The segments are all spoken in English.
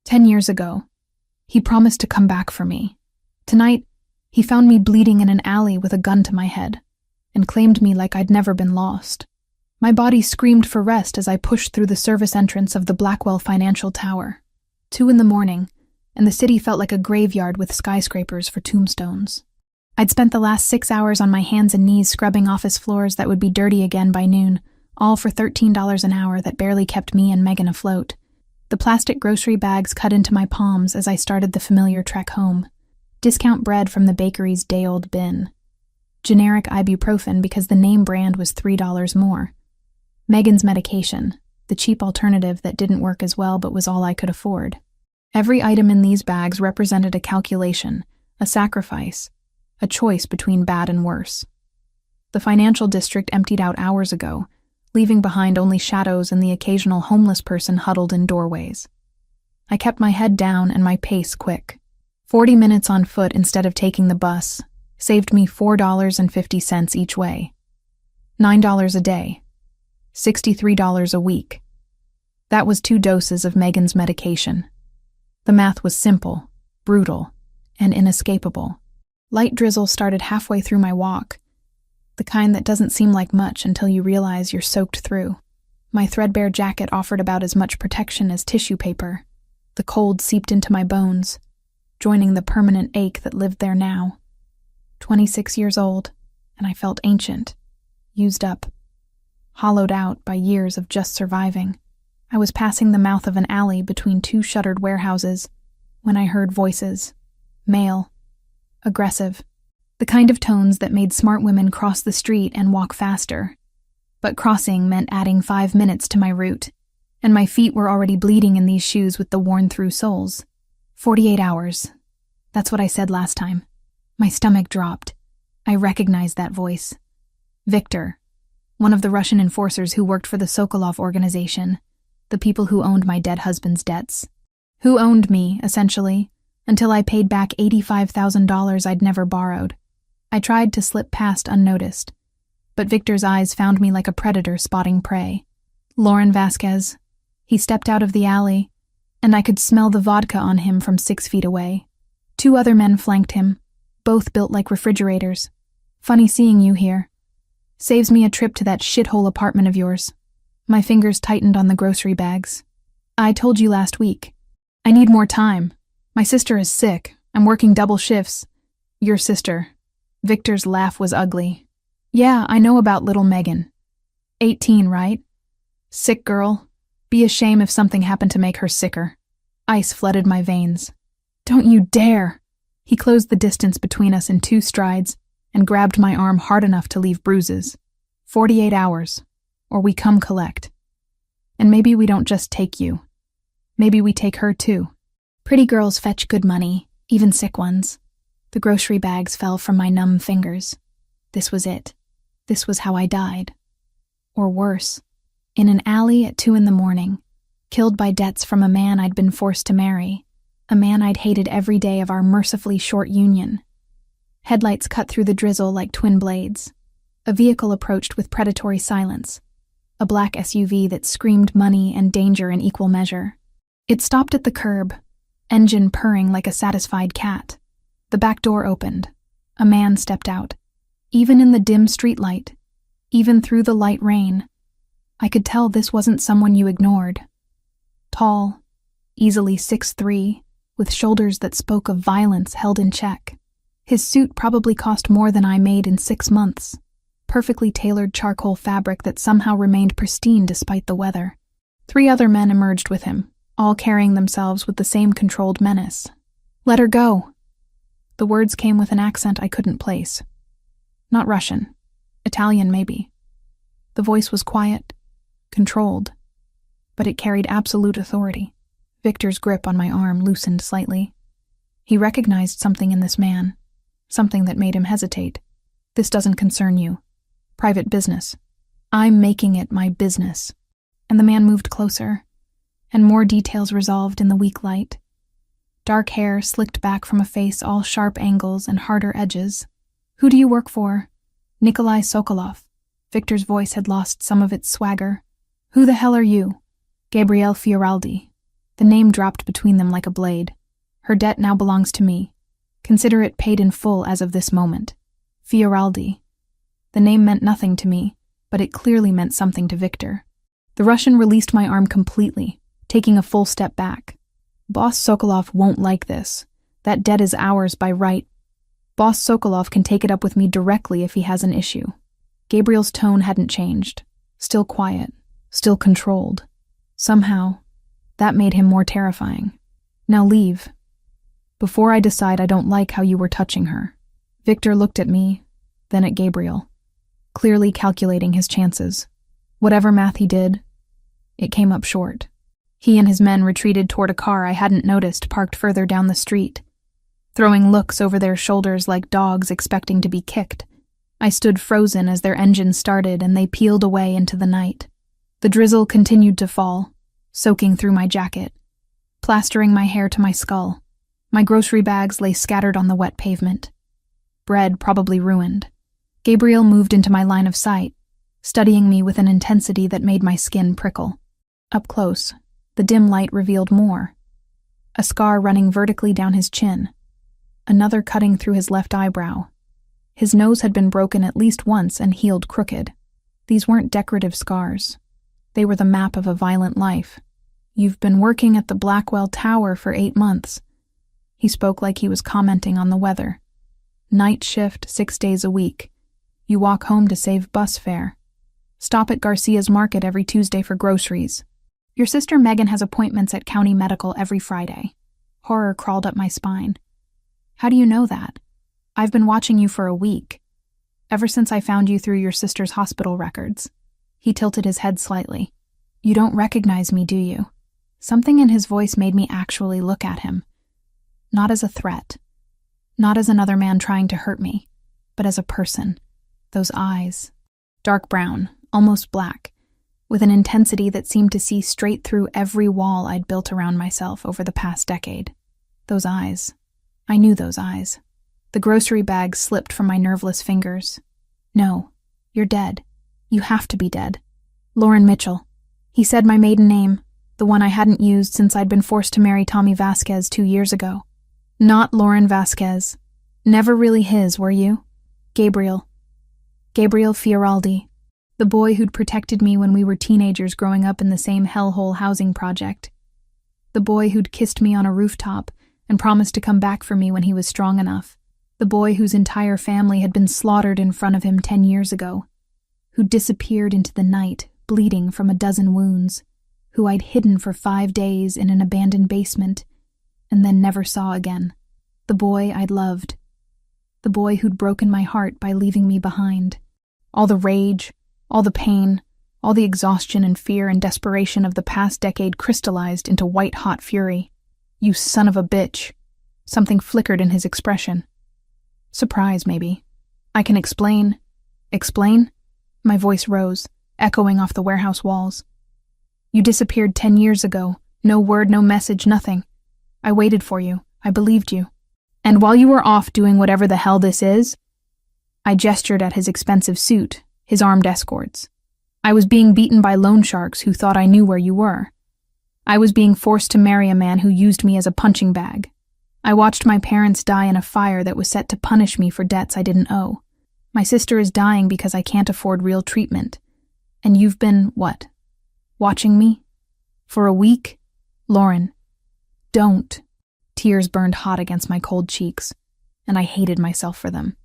10 years ago, he promised to come back for me. Tonight, he found me bleeding in an alley with a gun to my head and claimed me like I'd never been lost. My body screamed for rest as I pushed through the service entrance of the Blackwell Financial Tower. 2 a.m, and the city felt like a graveyard with skyscrapers for tombstones. I'd spent the last 6 hours on my hands and knees scrubbing office floors that would be dirty again by noon, all for $13 an hour that barely kept me and Megan afloat. The plastic grocery bags cut into my palms as I started the familiar trek home. Discount bread from the bakery's day-old bin. Generic ibuprofen because the name brand was $3 more. Megan's medication, the cheap alternative that didn't work as well but was all I could afford. Every item in these bags represented a calculation, a sacrifice, a choice between bad and worse. The financial district emptied out hours ago, leaving behind only shadows and the occasional homeless person huddled in doorways. I kept my head down and my pace quick. 40 minutes on foot instead of taking the bus saved me $4.50 each way. $9 a day. $63 a week. That was 2 doses of Megan's medication. The math was simple, brutal, and inescapable. Light drizzle started halfway through my walk, the kind that doesn't seem like much until you realize you're soaked through. My threadbare jacket offered about as much protection as tissue paper. The cold seeped into my bones, joining the permanent ache that lived there now. 26 years old, and I felt ancient, used up, hollowed out by years of just surviving. I was passing the mouth of an alley between 2 shuttered warehouses when I heard voices. Male. Aggressive. The kind of tones that made smart women cross the street and walk faster. But crossing meant adding 5 minutes to my route, and my feet were already bleeding in these shoes with the worn-through soles. 48 hours. That's what I said last time. My stomach dropped. I recognized that voice. Victor. One of the Russian enforcers who worked for the Sokolov organization, the people who owned my dead husband's debts. Who owned me, essentially, until I paid back $85,000 I'd never borrowed. I tried to slip past unnoticed, but Victor's eyes found me like a predator spotting prey. Lauren Vasquez. He stepped out of the alley, and I could smell the vodka on him from 6 feet away. 2 other men flanked him, both built like refrigerators. Funny seeing you here. Saves me a trip to that shithole apartment of yours. My fingers tightened on the grocery bags. I told you last week. I need more time. My sister is sick. I'm working double shifts. Your sister. Victor's laugh was ugly. Yeah, I know about little Megan. 18, right? Sick girl. Be a shame if something happened to make her sicker. Ice flooded my veins. Don't you dare! He closed the distance between us in 2 strides and grabbed my arm hard enough to leave bruises. 48 hours, or we come collect. And maybe we don't just take you. Maybe we take her too. Pretty girls fetch good money, even sick ones. The grocery bags fell from my numb fingers. This was it. This was how I died. Or worse, in an alley at 2 a.m, killed by debts from a man I'd been forced to marry, a man I'd hated every day of our mercifully short union. Headlights cut through the drizzle like twin blades. A vehicle approached with predatory silence. A black SUV that screamed money and danger in equal measure. It stopped at the curb, engine purring like a satisfied cat. The back door opened. A man stepped out. Even in the dim streetlight, even through the light rain, I could tell this wasn't someone you ignored. Tall, easily 6'3", with shoulders that spoke of violence held in check. His suit probably cost more than I made in 6 months. Perfectly tailored charcoal fabric that somehow remained pristine despite the weather. 3 other men emerged with him, all carrying themselves with the same controlled menace. Let her go. The words came with an accent I couldn't place. Not Russian. Italian, maybe. The voice was quiet, controlled, but it carried absolute authority. Victor's grip on my arm loosened slightly. He recognized something in this man, something that made him hesitate. This doesn't concern you. Private business. I'm making it my business. And the man moved closer, and more details resolved in the weak light. Dark hair slicked back from a face all sharp angles and harder edges. Who do you work for? Nikolai Sokolov. Victor's voice had lost some of its swagger. Who the hell are you? Gabrielle Fioraldi. The name dropped between them like a blade. Her debt now belongs to me. Consider it paid in full as of this moment. Fioraldi. The name meant nothing to me, but it clearly meant something to Victor. The Russian released my arm completely, taking a full step back. Boss Sokolov won't like this. That debt is ours by right. Boss Sokolov can take it up with me directly if he has an issue. Gabriel's tone hadn't changed. Still quiet. Still controlled. Somehow, that made him more terrifying. Now leave. Before I decide I don't like how you were touching her. Victor looked at me, then at Gabriel, clearly calculating his chances. Whatever math he did, it came up short. He and his men retreated toward a car I hadn't noticed parked further down the street, throwing looks over their shoulders like dogs expecting to be kicked. I stood frozen as their engine started and they peeled away into the night. The drizzle continued to fall, soaking through my jacket, plastering my hair to my skull. My grocery bags lay scattered on the wet pavement. Bread probably ruined. Gabriel moved into my line of sight, studying me with an intensity that made my skin prickle. Up close, the dim light revealed more. A scar running vertically down his chin, another cutting through his left eyebrow. His nose had been broken at least once and healed crooked. These weren't decorative scars. They were the map of a violent life. You've been working at the Blackwell Tower for 8 months. He spoke like he was commenting on the weather. Night shift, 6 days a week. You walk home to save bus fare. Stop at Garcia's Market every Tuesday for groceries. Your sister Megan has appointments at County Medical every Friday. Horror crawled up my spine. How do you know that? I've been watching you for a week. Ever since I found you through your sister's hospital records. He tilted his head slightly. You don't recognize me, do you? Something in his voice made me actually look at him. Not as a threat. Not as another man trying to hurt me, but as a person. Those eyes. Dark brown, almost black, with an intensity that seemed to see straight through every wall I'd built around myself over the past decade. Those eyes. I knew those eyes. The grocery bag slipped from my nerveless fingers. No, you're dead. You have to be dead. Lauren Mitchell. He said my maiden name, the one I hadn't used since I'd been forced to marry Tommy Vasquez 2 years ago. Not Lauren Vasquez. Never really his, were you? Gabriel. Gabriel Fioraldi. The boy who'd protected me when we were teenagers growing up in the same hellhole housing project. The boy who'd kissed me on a rooftop and promised to come back for me when he was strong enough. The boy whose entire family had been slaughtered in front of him 10 years ago. Who disappeared into the night, bleeding from a dozen wounds. Who I'd hidden for 5 days in an abandoned basement and then never saw again. The boy I'd loved. The boy who'd broken my heart by leaving me behind. All the rage, all the pain, all the exhaustion and fear and desperation of the past decade crystallized into white-hot fury. You son of a bitch. Something flickered in his expression. Surprise, maybe. I can explain. Explain? My voice rose, echoing off the warehouse walls. You disappeared 10 years ago. No word, no message, nothing. I waited for you. I believed you. And while you were off doing whatever the hell this is, I gestured at his expensive suit, his armed escorts. I was being beaten by loan sharks who thought I knew where you were. I was being forced to marry a man who used me as a punching bag. I watched my parents die in a fire that was set to punish me for debts I didn't owe. My sister is dying because I can't afford real treatment. And you've been, what? Watching me? For a week? Lauren. Don't. Tears burned hot against my cold cheeks, and I hated myself for them.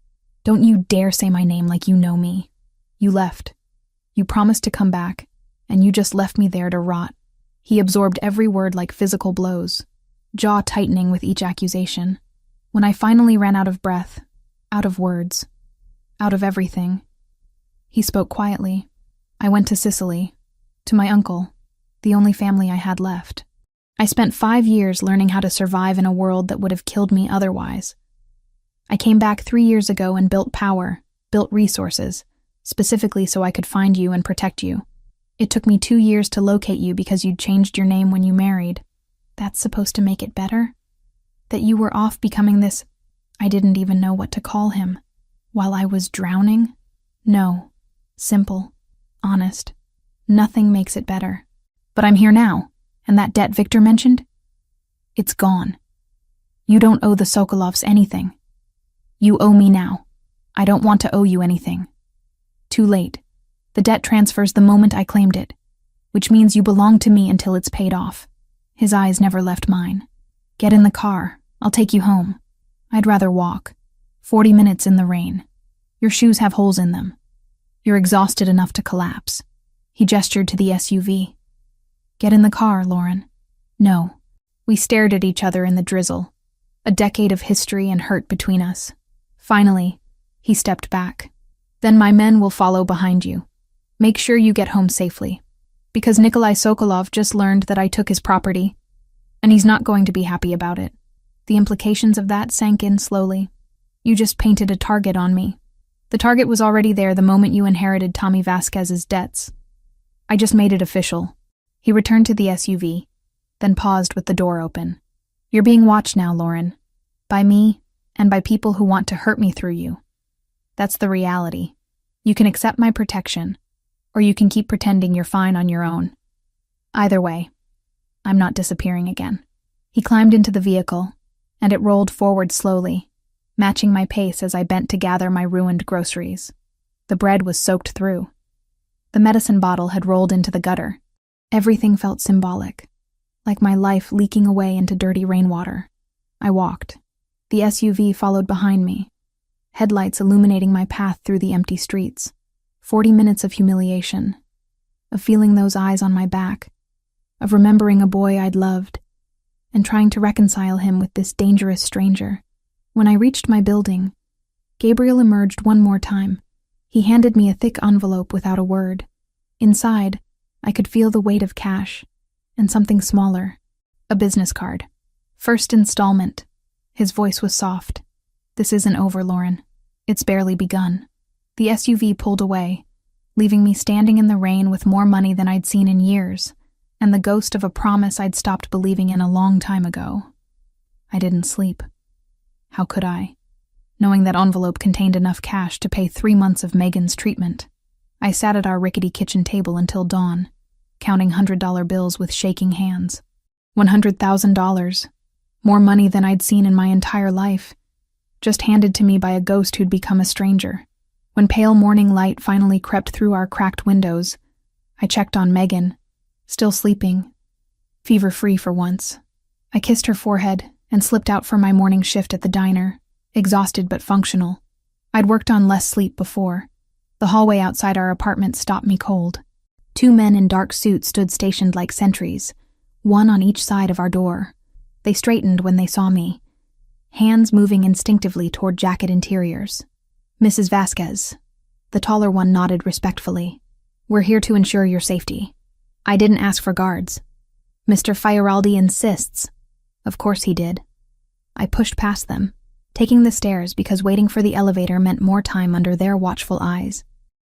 Don't you dare say my name like you know me. You left. You promised to come back, and you just left me there to rot. He absorbed every word like physical blows, jaw tightening with each accusation. When I finally ran out of breath, out of words, out of everything, he spoke quietly. I went to Sicily, to my uncle, the only family I had left. I spent 5 years learning how to survive in a world that would have killed me otherwise. I came back 3 years ago and built power, built resources, specifically so I could find you and protect you. It took me 2 years to locate you because you'd changed your name when you married. That's supposed to make it better? That you were off becoming this... I didn't even know what to call him. While I was drowning? No. Simple. Honest. Nothing makes it better. But I'm here now. And that debt Victor mentioned? It's gone. You don't owe the Sokolovs anything. You owe me now. I don't want to owe you anything. Too late. The debt transfers the moment I claimed it, which means you belong to me until it's paid off. His eyes never left mine. Get in the car. I'll take you home. I'd rather walk. 40 minutes in the rain. Your shoes have holes in them. You're exhausted enough to collapse. He gestured to the SUV. Get in the car, Lauren. No. We stared at each other in the drizzle. A decade of history and hurt between us. Finally, he stepped back. Then my men will follow behind you. Make sure you get home safely. Because Nikolai Sokolov just learned that I took his property, and he's not going to be happy about it. The implications of that sank in slowly. You just painted a target on me. The target was already there the moment you inherited Tommy Vasquez's debts. I just made it official. He returned to the SUV, then paused with the door open. You're being watched now, Lauren. By me, and by people who want to hurt me through you. That's the reality. You can accept my protection, or you can keep pretending you're fine on your own. Either way, I'm not disappearing again. He climbed into the vehicle, and it rolled forward slowly, matching my pace as I bent to gather my ruined groceries. The bread was soaked through. The medicine bottle had rolled into the gutter. Everything felt symbolic, like my life leaking away into dirty rainwater. I walked. The SUV followed behind me, headlights illuminating my path through the empty streets. 40 minutes of humiliation, of feeling those eyes on my back, of remembering a boy I'd loved, and trying to reconcile him with this dangerous stranger. When I reached my building, Gabriel emerged one more time. He handed me a thick envelope without a word. Inside, I could feel the weight of cash, and something smaller, a business card. First installment. His voice was soft. This isn't over, Lauren. It's barely begun. The SUV pulled away, leaving me standing in the rain with more money than I'd seen in years, and the ghost of a promise I'd stopped believing in a long time ago. I didn't sleep. How could I? Knowing that envelope contained enough cash to pay 3 months of Megan's treatment. I sat at our rickety kitchen table until dawn, counting $100 bills with shaking hands. $100,000. More money than I'd seen in my entire life, just handed to me by a ghost who'd become a stranger. When pale morning light finally crept through our cracked windows, I checked on Megan, still sleeping, fever-free for once. I kissed her forehead and slipped out for my morning shift at the diner, exhausted but functional. I'd worked on less sleep before. The hallway outside our apartment stopped me cold. 2 men in dark suits stood stationed like sentries, one on each side of our door. They straightened when they saw me, hands moving instinctively toward jacket interiors. Mrs. Vasquez. The taller one nodded respectfully. We're here to ensure your safety. I didn't ask for guards. Mr. Fioraldi insists. Of course he did. I pushed past them, taking the stairs because waiting for the elevator meant more time under their watchful eyes.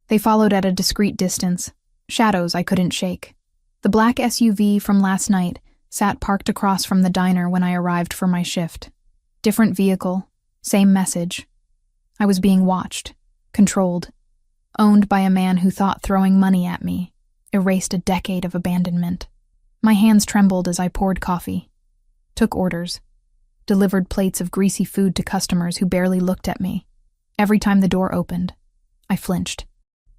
They followed at a discreet distance, shadows I couldn't shake. The black SUV from last night sat parked across from the diner when I arrived for my shift. Different vehicle, same message. I was being watched, controlled, owned by a man who thought throwing money at me erased a decade of abandonment. My hands trembled as I poured coffee, took orders, delivered plates of greasy food to customers who barely looked at me. Every time the door opened, I flinched.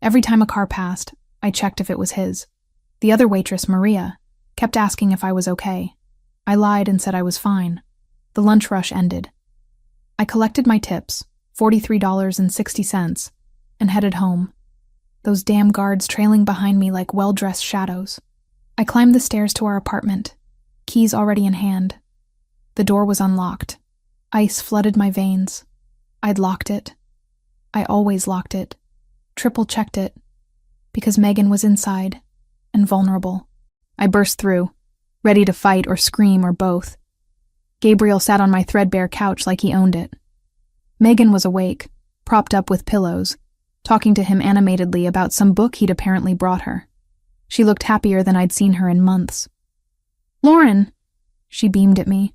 Every time a car passed, I checked if it was his. The other waitress, Maria, kept asking if I was okay. I lied and said I was fine. The lunch rush ended. I collected my tips, $43.60, and headed home, those damn guards trailing behind me like well-dressed shadows. I climbed the stairs to our apartment, keys already in hand. The door was unlocked. Ice flooded my veins. I'd locked it. I always locked it, triple-checked it, because Megan was inside, and vulnerable. I burst through, ready to fight or scream or both. Gabriel sat on my threadbare couch like he owned it. Megan was awake, propped up with pillows, talking to him animatedly about some book he'd apparently brought her. She looked happier than I'd seen her in months. "Lauren!" She beamed at me.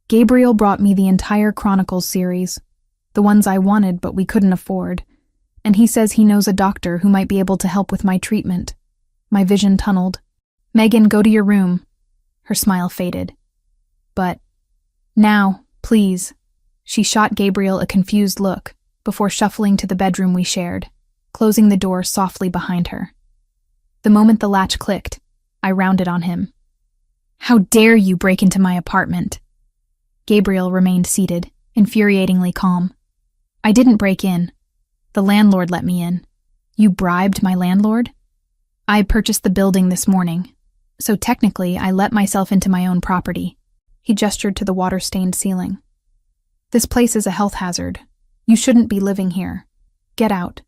Gabriel brought me the entire Chronicles series, the ones I wanted but we couldn't afford, and he says he knows a doctor who might be able to help with my treatment. My vision tunneled. "Megan, go to your room. Her smile faded. But, now, please. She shot Gabriel a confused look before shuffling to the bedroom we shared, closing the door softly behind her. The moment the latch clicked, I rounded on him. How dare you break into my apartment? Gabriel remained seated, infuriatingly calm. I didn't break in. The landlord let me in. You bribed my landlord? I purchased the building this morning, so technically I let myself into my own property. He gestured to the water-stained ceiling. This place is a health hazard. You shouldn't be living here. Get out.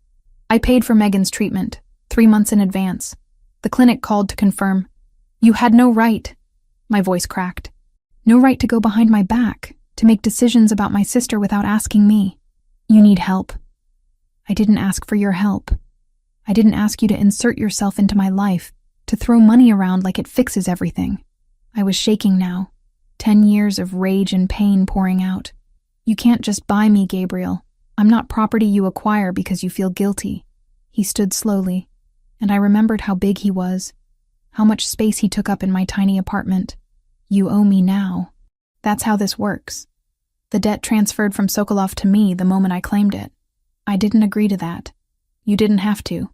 I paid for Megan's treatment, 3 months in advance. The clinic called to confirm. You had no right. My voice cracked. No right to go behind my back, to make decisions about my sister without asking me. You need help. I didn't ask for your help. I didn't ask you to insert yourself into my life, to throw money around like it fixes everything. I was shaking now, 10 years of rage and pain pouring out. You can't just buy me, Gabriel. I'm not property you acquire because you feel guilty. He stood slowly, and I remembered how big he was, how much space he took up in my tiny apartment. You owe me now. That's how this works. The debt transferred from Sokolov to me the moment I claimed it. I didn't agree to that. You didn't have to.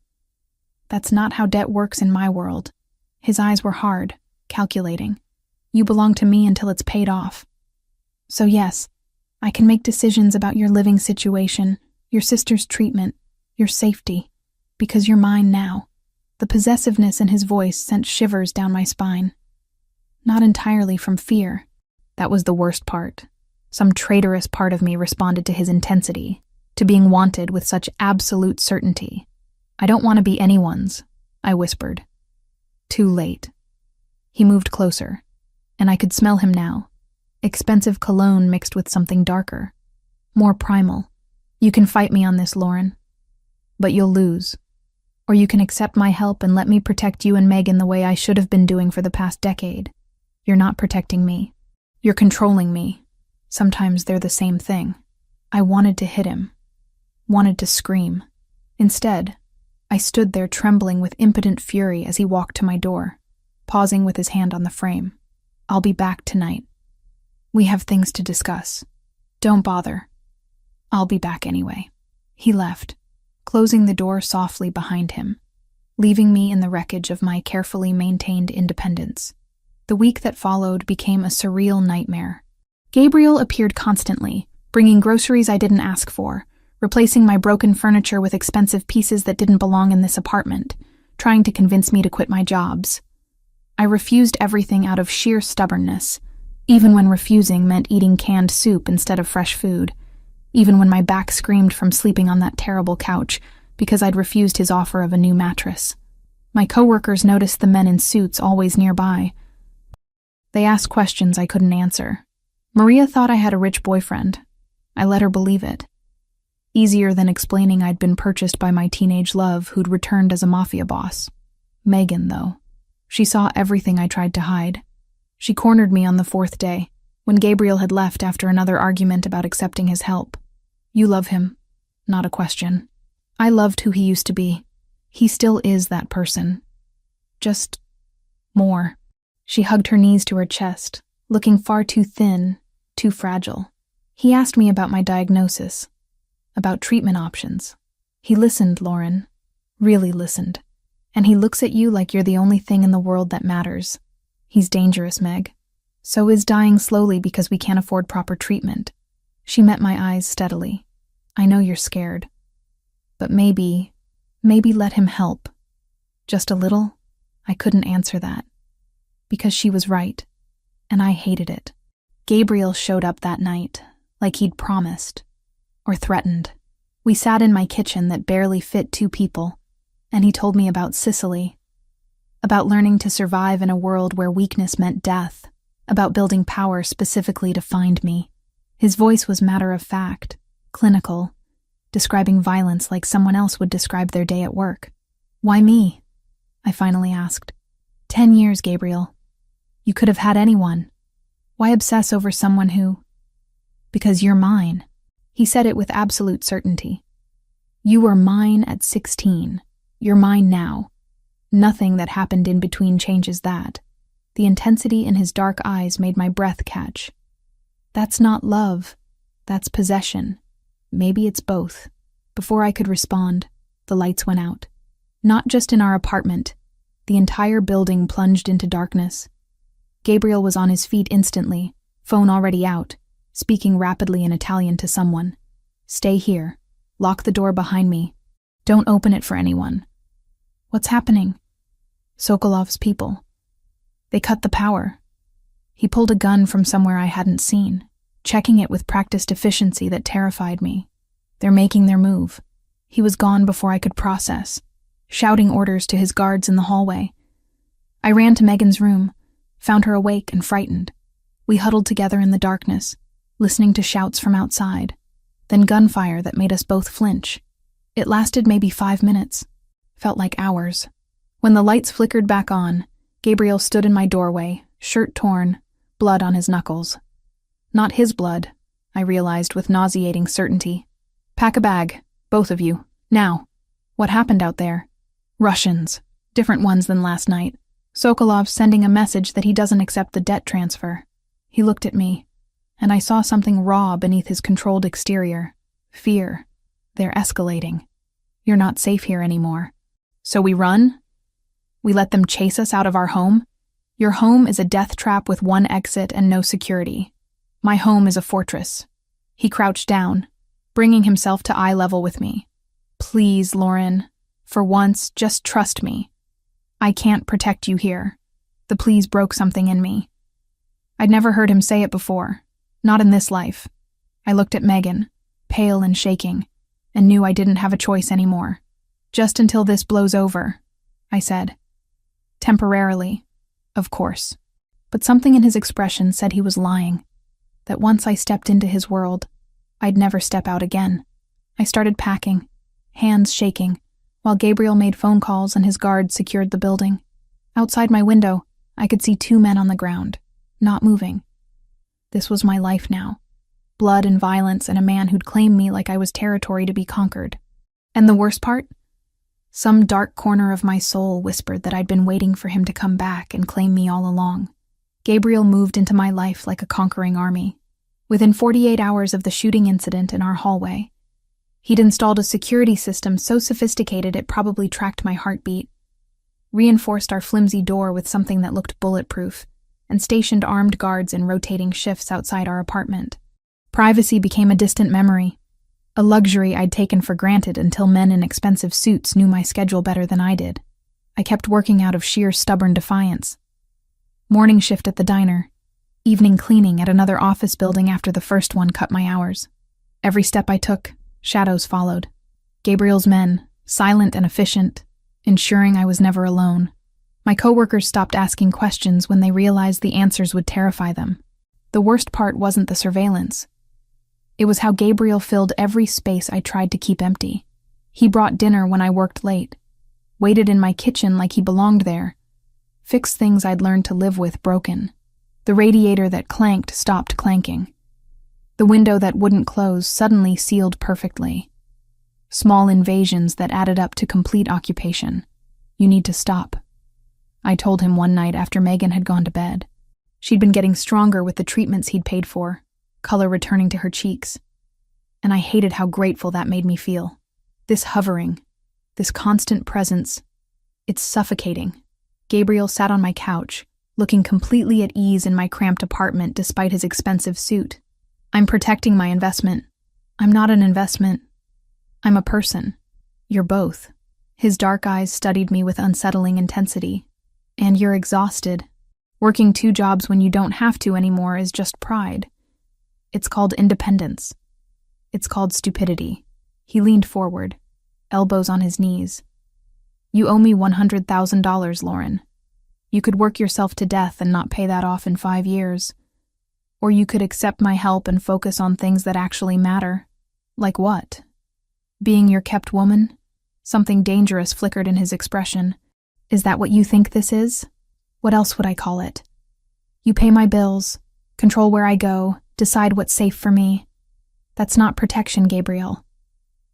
That's not how debt works in my world. His eyes were hard, calculating. You belong to me until it's paid off. So yes, I can make decisions about your living situation, your sister's treatment, your safety, because you're mine now. The possessiveness in his voice sent shivers down my spine. Not entirely from fear. That was the worst part. Some traitorous part of me responded to his intensity, to being wanted with such absolute certainty. I don't want to be anyone's, I whispered. Too late. He moved closer, and I could smell him now. Expensive cologne mixed with something darker, more primal. You can fight me on this, Lauren, but you'll lose. Or you can accept my help and let me protect you and Megan the way I should have been doing for the past decade. You're not protecting me. You're controlling me. Sometimes they're the same thing. I wanted to hit him. Wanted to scream. Instead, I stood there trembling with impotent fury as he walked to my door, pausing with his hand on the frame. I'll be back tonight. We have things to discuss. Don't bother. I'll be back anyway. He left, closing the door softly behind him, leaving me in the wreckage of my carefully maintained independence. The week that followed became a surreal nightmare. Gabriel appeared constantly, bringing groceries I didn't ask for, replacing my broken furniture with expensive pieces that didn't belong in this apartment, trying to convince me to quit my jobs. I refused everything out of sheer stubbornness, even when refusing meant eating canned soup instead of fresh food, even when my back screamed from sleeping on that terrible couch because I'd refused his offer of a new mattress. My coworkers noticed the men in suits always nearby. They asked questions I couldn't answer. Maria thought I had a rich boyfriend. I let her believe it. Easier than explaining I'd been purchased by my teenage love who'd returned as a Mafia boss. Megan, though. She saw everything I tried to hide. She cornered me on the 4th day, when Gabriel had left after another argument about accepting his help. You love him. Not a question. I loved who he used to be. He still is that person. Just more. She hugged her knees to her chest, looking far too thin, too fragile. He asked me about my diagnosis, about treatment options. He listened, Lauren. Really listened. And he looks at you like you're the only thing in the world that matters. He's dangerous, Meg. So is dying slowly because we can't afford proper treatment. She met my eyes steadily. I know you're scared. But maybe let him help. Just a little? I couldn't answer that. Because she was right. And I hated it. Gabriel showed up that night, like he'd promised. Or threatened. We sat in my kitchen that barely fit 2 people, and he told me about Sicily. About learning to survive in a world where weakness meant death. About building power specifically to find me. His voice was matter-of-fact, clinical, describing violence like someone else would describe their day at work. Why me? I finally asked. 10 years, Gabriel. You could have had anyone. Why obsess over someone who... Because you're mine. He said it with absolute certainty. You were mine at 16. You're mine now. Nothing that happened in between changes that. The intensity in his dark eyes made my breath catch. That's not love. That's possession. Maybe it's both. Before I could respond, the lights went out. Not just in our apartment. The entire building plunged into darkness. Gabriel was on his feet instantly, phone already out, speaking rapidly in Italian to someone. Stay here. Lock the door behind me. Don't open it for anyone. What's happening? Sokolov's people. They cut the power. He pulled a gun from somewhere I hadn't seen, checking it with practiced efficiency that terrified me. They're making their move. He was gone before I could process, shouting orders to his guards in the hallway. I ran to Megan's room, found her awake and frightened. We huddled together in the darkness, listening to shouts from outside, then gunfire that made us both flinch. It lasted maybe 5 minutes. Felt like hours. When the lights flickered back on, Gabriel stood in my doorway, shirt torn, blood on his knuckles. Not his blood, I realized with nauseating certainty. Pack a bag, both of you, now. What happened out there? Russians, different ones than last night. Sokolov sending a message that he doesn't accept the debt transfer. He looked at me, and I saw something raw beneath his controlled exterior. Fear. They're escalating. You're not safe here anymore. So we run? We let them chase us out of our home? Your home is a death trap with one exit and no security. My home is a fortress. He crouched down, bringing himself to eye level with me. Please, Lauren, for once, just trust me. I can't protect you here. The please broke something in me. I'd never heard him say it before, not in this life. I looked at Megan, pale and shaking, and knew I didn't have a choice anymore. Just until this blows over, I said. Temporarily, of course. But something in his expression said he was lying, that once I stepped into his world, I'd never step out again. I started packing, hands shaking, while Gabriel made phone calls and his guards secured the building. Outside my window, I could see 2 men on the ground, not moving. This was my life now. Blood and violence and a man who'd claimed me like I was territory to be conquered. And the worst part? Some dark corner of my soul whispered that I'd been waiting for him to come back and claim me all along. Gabriel moved into my life like a conquering army. Within 48 hours of the shooting incident in our hallway, he'd installed a security system so sophisticated it probably tracked my heartbeat, reinforced our flimsy door with something that looked bulletproof, and stationed armed guards in rotating shifts outside our apartment. Privacy became a distant memory, a luxury I'd taken for granted until men in expensive suits knew my schedule better than I did. I kept working out of sheer stubborn defiance. Morning shift at the diner, evening cleaning at another office building after the first one cut my hours. Every step I took, shadows followed. Gabriel's men, silent and efficient, ensuring I was never alone. My coworkers stopped asking questions when they realized the answers would terrify them. The worst part wasn't the surveillance. It was how Gabriel filled every space I tried to keep empty. He brought dinner when I worked late, waited in my kitchen like he belonged there, fixed things I'd learned to live with broken. The radiator that clanked stopped clanking. The window that wouldn't close suddenly sealed perfectly. Small invasions that added up to complete occupation. You need to stop, I told him one night after Megan had gone to bed. She'd been getting stronger with the treatments he'd paid for, color returning to her cheeks. And I hated how grateful that made me feel. This hovering, this constant presence, it's suffocating. Gabriel sat on my couch, looking completely at ease in my cramped apartment despite his expensive suit. I'm protecting my investment. I'm not an investment. I'm a person. You're both. His dark eyes studied me with unsettling intensity. And you're exhausted. Working 2 jobs when you don't have to anymore is just pride. It's called independence. It's called stupidity. He leaned forward, elbows on his knees. You owe me $100,000, Lauren. You could work yourself to death and not pay that off in 5 years. Or you could accept my help and focus on things that actually matter. Like what? Being your kept woman? Something dangerous flickered in his expression. Is that what you think this is? What else would I call it? You pay my bills, control where I go, decide what's safe for me. That's not protection, Gabriel.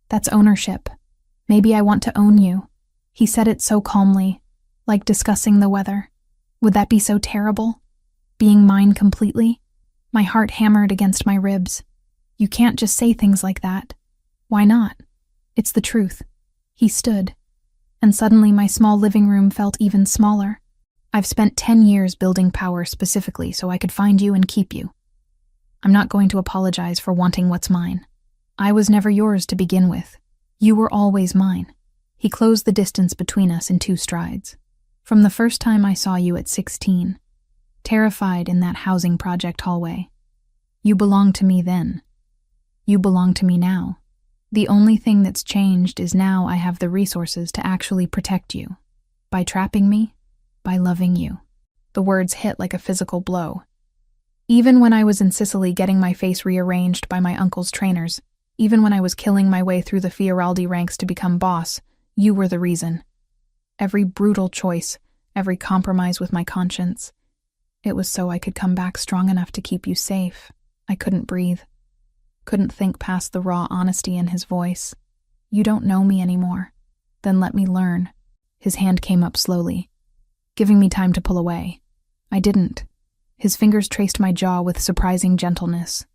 That's ownership. Maybe I want to own you. He said it so calmly, like discussing the weather. Would that be so terrible? Being mine completely? My heart hammered against my ribs. You can't just say things like that. Why not? It's the truth. He stood, and suddenly my small living room felt even smaller. I've spent 10 years building power specifically so I could find you and keep you. I'm not going to apologize for wanting what's mine. I was never yours to begin with. You were always mine. He closed the distance between us in 2 strides. From the first time I saw you at 16, terrified in that housing project hallway. You belonged to me then. You belong to me now. The only thing that's changed is now I have the resources to actually protect you. By trapping me, by loving you. The words hit like a physical blow. Even when I was in Sicily getting my face rearranged by my uncle's trainers, even when I was killing my way through the Fioraldi ranks to become boss, you were the reason. Every brutal choice, every compromise with my conscience. It was so I could come back strong enough to keep you safe. I couldn't breathe. Couldn't think past the raw honesty in his voice. You don't know me anymore. Then let me learn. His hand came up slowly, giving me time to pull away. I didn't. His fingers traced my jaw with surprising gentleness.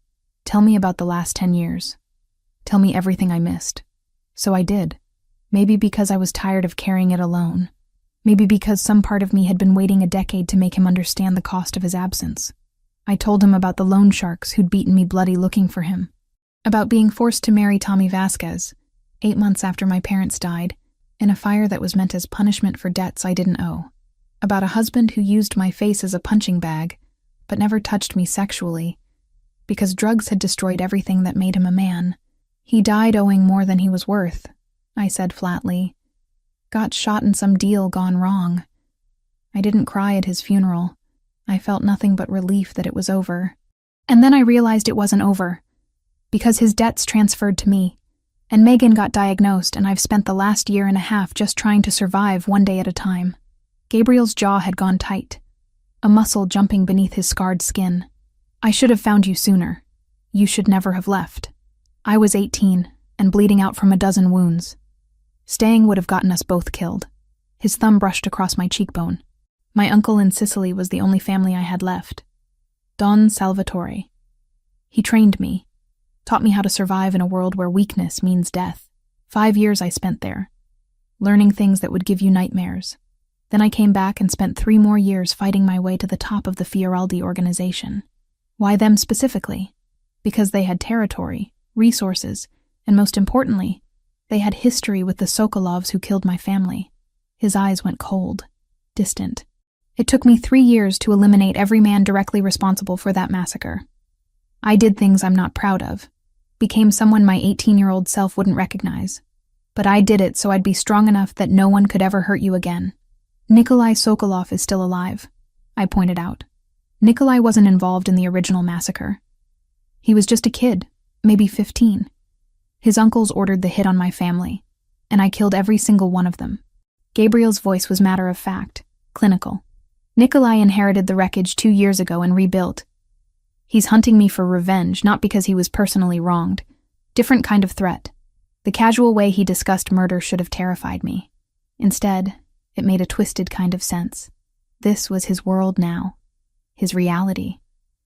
Tell me about the last 10 years. Tell me everything I missed. So I did. Maybe because I was tired of carrying it alone. Maybe because some part of me had been waiting a decade to make him understand the cost of his absence. I told him about the loan sharks who'd beaten me bloody looking for him. About being forced to marry Tommy Vasquez, 8 months after my parents died, in a fire that was meant as punishment for debts I didn't owe. About a husband who used my face as a punching bag, but never touched me sexually, because drugs had destroyed everything that made him a man. He died owing more than he was worth, I said flatly. Got shot in some deal gone wrong. I didn't cry at his funeral. I felt nothing but relief that it was over. And then I realized it wasn't over, because his debts transferred to me, and Megan got diagnosed, and I've spent the last year and a half just trying to survive one day at a time. Gabriel's jaw had gone tight, a muscle jumping beneath his scarred skin. I should have found you sooner. You should never have left. I was 18, and bleeding out from a dozen wounds. Staying would have gotten us both killed. His thumb brushed across my cheekbone. My uncle in Sicily was the only family I had left. Don Salvatore. He trained me, taught me how to survive in a world where weakness means death. 5 years I spent there, learning things that would give you nightmares. Then I came back and spent 3 more years fighting my way to the top of the Fioraldi organization. Why them specifically? Because they had territory, resources, and most importantly, they had history with the Sokolovs who killed my family. His eyes went cold, distant. It took me 3 years to eliminate every man directly responsible for that massacre. I did things I'm not proud of, became someone my 18-year-old self wouldn't recognize. But I did it so I'd be strong enough that no one could ever hurt you again. Nikolai Sokolov is still alive, I pointed out. Nikolai wasn't involved in the original massacre. He was just a kid, maybe 15. His uncles ordered the hit on my family, and I killed every single one of them. Gabriel's voice was matter of fact, clinical. Nikolai inherited the wreckage 2 years ago and rebuilt. He's hunting me for revenge, not because he was personally wronged. Different kind of threat. The casual way he discussed murder should have terrified me. Instead, it made a twisted kind of sense. This was his world now. His reality.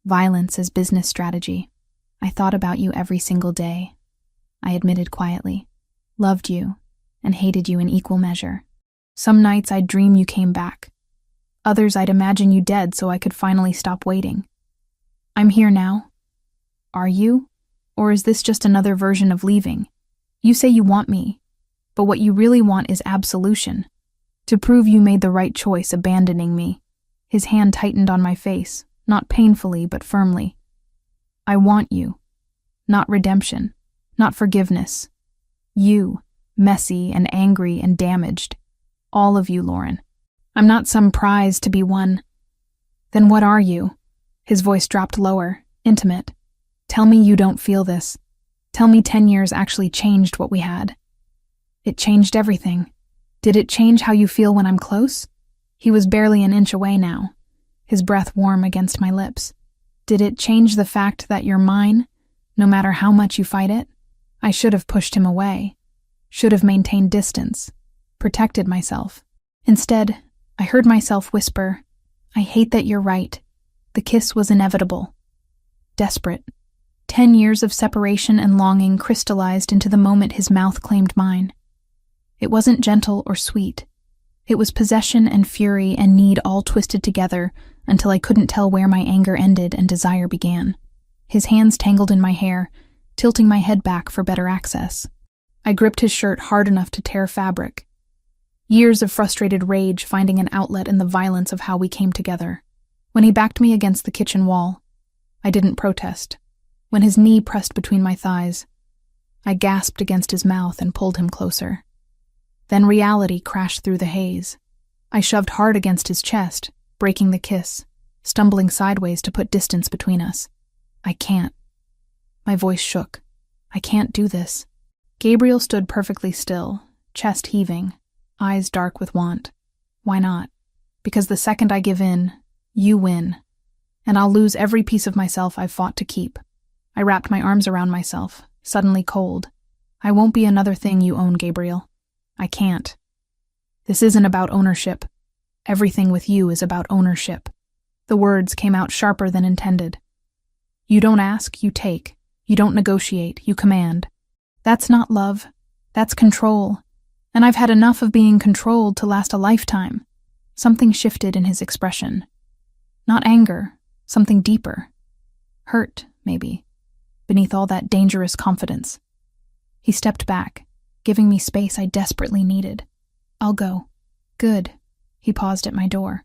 Violence as business strategy. I thought about you every single day. I admitted quietly. Loved you, and hated you in equal measure. Some nights I'd dream you came back. Others I'd imagine you dead so I could finally stop waiting. I'm here now. Are you? Or is this just another version of leaving? You say you want me, but what you really want is absolution. To prove you made the right choice abandoning me. His hand tightened on my face, not painfully but firmly. I want you. Not redemption. Not forgiveness. You, messy and angry and damaged. All of you, Lauren. I'm not some prize to be won. Then what are you? His voice dropped lower, intimate. Tell me you don't feel this. Tell me 10 years actually changed what we had. It changed everything. Did it change how you feel when I'm close? He was barely an inch away now, his breath warm against my lips. Did it change the fact that you're mine, no matter how much you fight it? I should have pushed him away, should have maintained distance, protected myself. Instead, I heard myself whisper, I hate that you're right. The kiss was inevitable. Desperate. 10 years of separation and longing crystallized into the moment his mouth claimed mine. It wasn't gentle or sweet. It was possession and fury and need all twisted together until I couldn't tell where my anger ended and desire began. His hands tangled in my hair, tilting my head back for better access. I gripped his shirt hard enough to tear fabric. Years of frustrated rage finding an outlet in the violence of how we came together. When he backed me against the kitchen wall, I didn't protest. When his knee pressed between my thighs, I gasped against his mouth and pulled him closer. Then reality crashed through the haze. I shoved hard against his chest, breaking the kiss, stumbling sideways to put distance between us. I can't. My voice shook. I can't do this. Gabriel stood perfectly still, chest heaving, eyes dark with want. Why not? Because the second I give in, you win, and I'll lose every piece of myself I've fought to keep. I wrapped my arms around myself, suddenly cold. I won't be another thing you own, Gabriel. I can't. This isn't about ownership. Everything with you is about ownership. The words came out sharper than intended. You don't ask, you take. You don't negotiate, you command. That's not love. That's control. And I've had enough of being controlled to last a lifetime. Something shifted in his expression. Not anger, something deeper. Hurt, maybe, beneath all that dangerous confidence. He stepped back, giving me space I desperately needed. I'll go. Good. He paused at my door.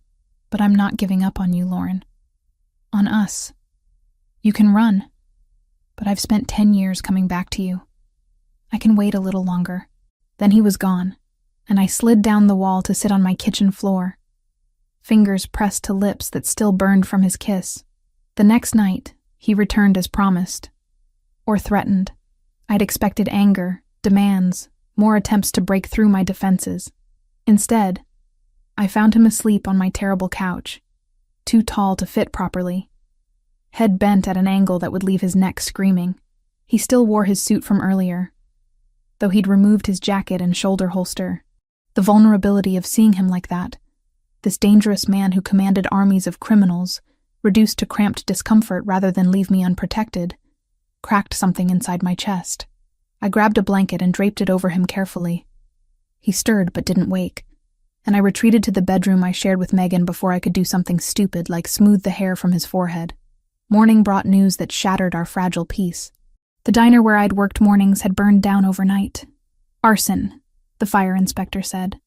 But I'm not giving up on you, Lauren. On us. You can run. But I've spent 10 years coming back to you. I can wait a little longer. Then he was gone, and I slid down the wall to sit on my kitchen floor. Fingers pressed to lips that still burned from his kiss. The next night, he returned as promised. Or threatened. I'd expected anger, demands, more attempts to break through my defenses. Instead, I found him asleep on my terrible couch, too tall to fit properly. Head bent at an angle that would leave his neck screaming. He still wore his suit from earlier, though he'd removed his jacket and shoulder holster. The vulnerability of seeing him like that, this dangerous man who commanded armies of criminals, reduced to cramped discomfort rather than leave me unprotected, cracked something inside my chest. I grabbed a blanket and draped it over him carefully. He stirred but didn't wake, and I retreated to the bedroom I shared with Megan before I could do something stupid like smooth the hair from his forehead. Morning brought news that shattered our fragile peace. The diner where I'd worked mornings had burned down overnight. Arson, the fire inspector said.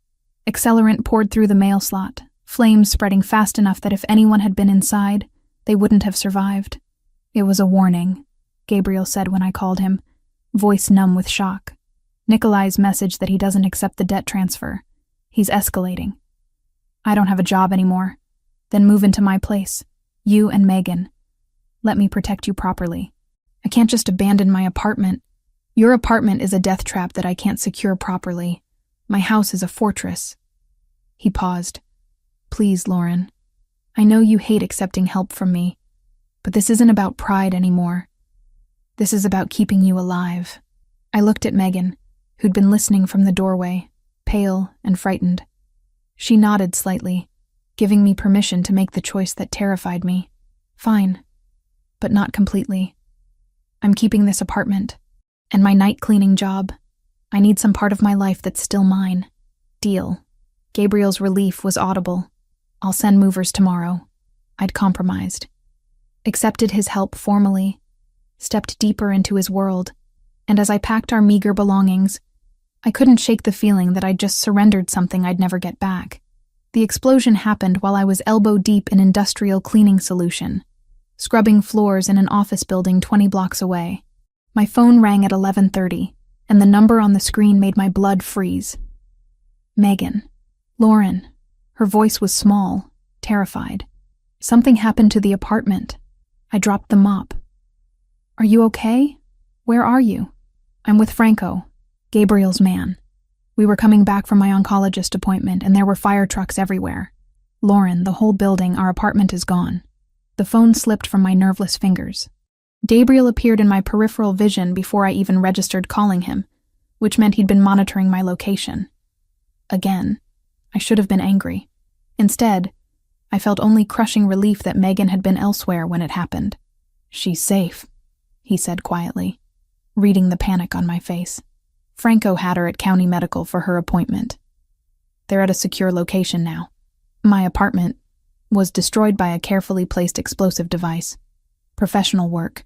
Accelerant poured through the mail slot, flames spreading fast enough that if anyone had been inside, they wouldn't have survived. It was a warning, Gabriel said when I called him, voice numb with shock. Nikolai's message that he doesn't accept the debt transfer. He's escalating. I don't have a job anymore. Then move into my place. You and Megan. Let me protect you properly. I can't just abandon my apartment. Your apartment is a death trap that I can't secure properly. My house is a fortress. He paused. Please, Lauren. I know you hate accepting help from me, but this isn't about pride anymore. This is about keeping you alive. I looked at Megan, who'd been listening from the doorway, pale and frightened. She nodded slightly, giving me permission to make the choice that terrified me. Fine, but not completely. I'm keeping this apartment, and my night cleaning job. I need some part of my life that's still mine. Deal. Gabriel's relief was audible. I'll send movers tomorrow. I'd compromised. Accepted his help formally, stepped deeper into his world, and as I packed our meager belongings, I couldn't shake the feeling that I'd just surrendered something I'd never get back. The explosion happened while I was elbow-deep in industrial cleaning solution, scrubbing floors in an office building 20 blocks away. My phone rang at 11:30, and the number on the screen made my blood freeze. Megan. Lauren. Her voice was small, terrified. Something happened to the apartment. I dropped the mop. Are you okay? Where are you? I'm with Franco, Gabriel's man. We were coming back from my oncologist appointment, and there were fire trucks everywhere. Lauren, the whole building, our apartment is gone. The phone slipped from my nerveless fingers. Gabriel appeared in my peripheral vision before I even registered calling him, which meant he'd been monitoring my location. Again, I should have been angry. Instead, I felt only crushing relief that Megan had been elsewhere when it happened. "She's safe," he said quietly, reading the panic on my face. Franco had her at County Medical for her appointment. They're at a secure location now. My apartment was destroyed by a carefully placed explosive device. Professional work.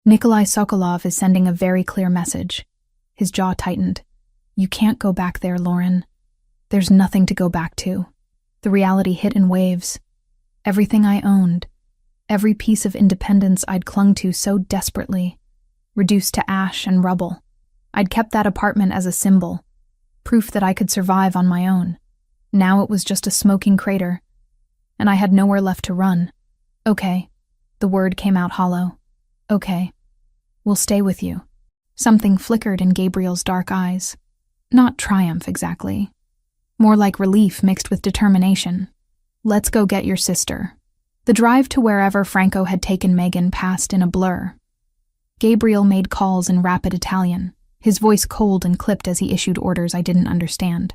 Nikolai Sokolov is sending a very clear message. His jaw tightened. "You can't go back there, Lauren. There's nothing to go back to." The reality hit in waves. Everything I owned, every piece of independence I'd clung to so desperately, reduced to ash and rubble. I'd kept that apartment as a symbol, proof that I could survive on my own. Now it was just a smoking crater, and I had nowhere left to run. "Okay," the word came out hollow. "Okay, we'll stay with you." Something flickered in Gabriel's dark eyes. Not triumph exactly. More like relief mixed with determination. "Let's go get your sister." The drive to wherever Franco had taken Megan passed in a blur. Gabriel made calls in rapid Italian, his voice cold and clipped as he issued orders I didn't understand.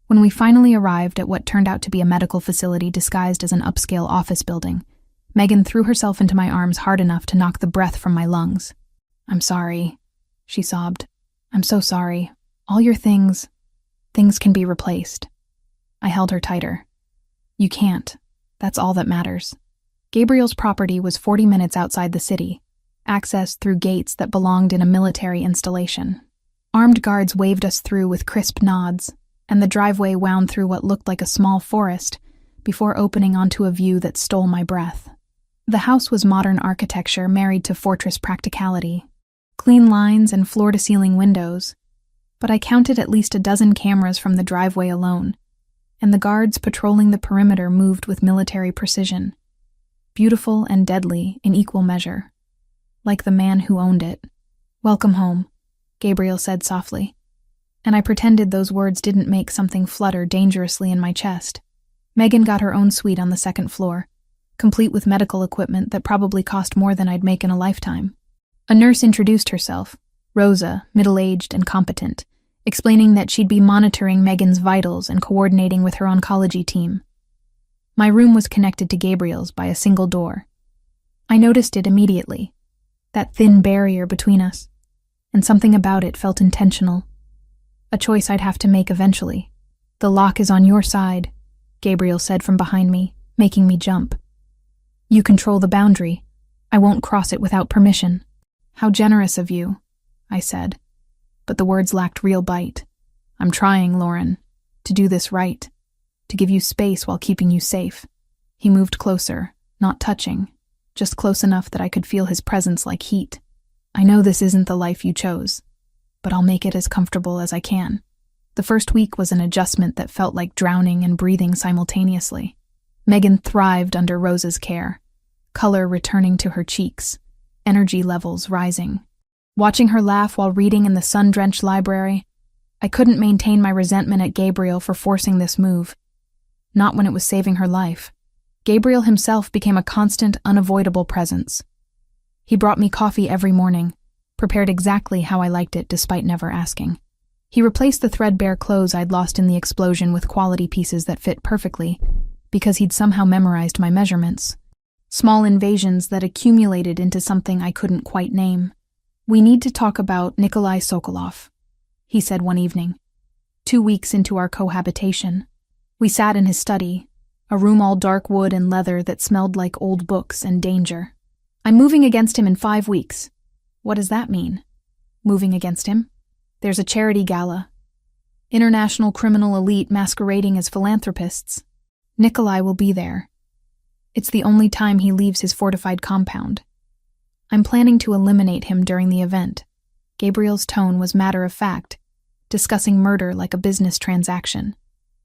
When we finally arrived at what turned out to be a medical facility disguised as an upscale office building, Megan threw herself into my arms hard enough to knock the breath from my lungs. "I'm sorry," she sobbed. "I'm so sorry. All your things can be replaced." I held her tighter. "You can't. That's all that matters." Gabriel's property was 40 minutes outside the city, accessed through gates that belonged in a military installation. Armed guards waved us through with crisp nods, and the driveway wound through what looked like a small forest before opening onto a view that stole my breath. The house was modern architecture married to fortress practicality. Clean lines and floor-to-ceiling windows, but I counted at least a dozen cameras from the driveway alone, and the guards patrolling the perimeter moved with military precision. Beautiful and deadly in equal measure. Like the man who owned it. "Welcome home," Gabriel said softly, and I pretended those words didn't make something flutter dangerously in my chest. Megan got her own suite on the second floor, complete with medical equipment that probably cost more than I'd make in a lifetime. A nurse introduced herself, Rosa, middle-aged and competent, explaining that she'd be monitoring Megan's vitals and coordinating with her oncology team. My room was connected to Gabriel's by a single door. I noticed it immediately, that thin barrier between us, and something about it felt intentional. A choice I'd have to make eventually. "The lock is on your side," Gabriel said from behind me, making me jump. "You control the boundary. I won't cross it without permission." "How generous of you," I said, but the words lacked real bite. "I'm trying, Lauren, to do this right, to give you space while keeping you safe." He moved closer, not touching, just close enough that I could feel his presence like heat. "I know this isn't the life you chose, but I'll make it as comfortable as I can." The first week was an adjustment that felt like drowning and breathing simultaneously. Megan thrived under Rosa's care, color returning to her cheeks, energy levels rising. Watching her laugh while reading in the sun-drenched library, I couldn't maintain my resentment at Gabriel for forcing this move. Not when it was saving her life. Gabriel himself became a constant, unavoidable presence. He brought me coffee every morning, prepared exactly how I liked it despite never asking. He replaced the threadbare clothes I'd lost in the explosion with quality pieces that fit perfectly, because he'd somehow memorized my measurements. Small invasions that accumulated into something I couldn't quite name. "We need to talk about Nikolai Sokolov," he said one evening, 2 weeks into our cohabitation. We sat in his study, a room all dark wood and leather that smelled like old books and danger. "I'm moving against him in 5 weeks. "What does that mean?" "Moving against him? There's a charity gala. International criminal elite masquerading as philanthropists. Nikolai will be there. It's the only time he leaves his fortified compound. I'm planning to eliminate him during the event." Gabriel's tone was matter-of-fact, discussing murder like a business transaction.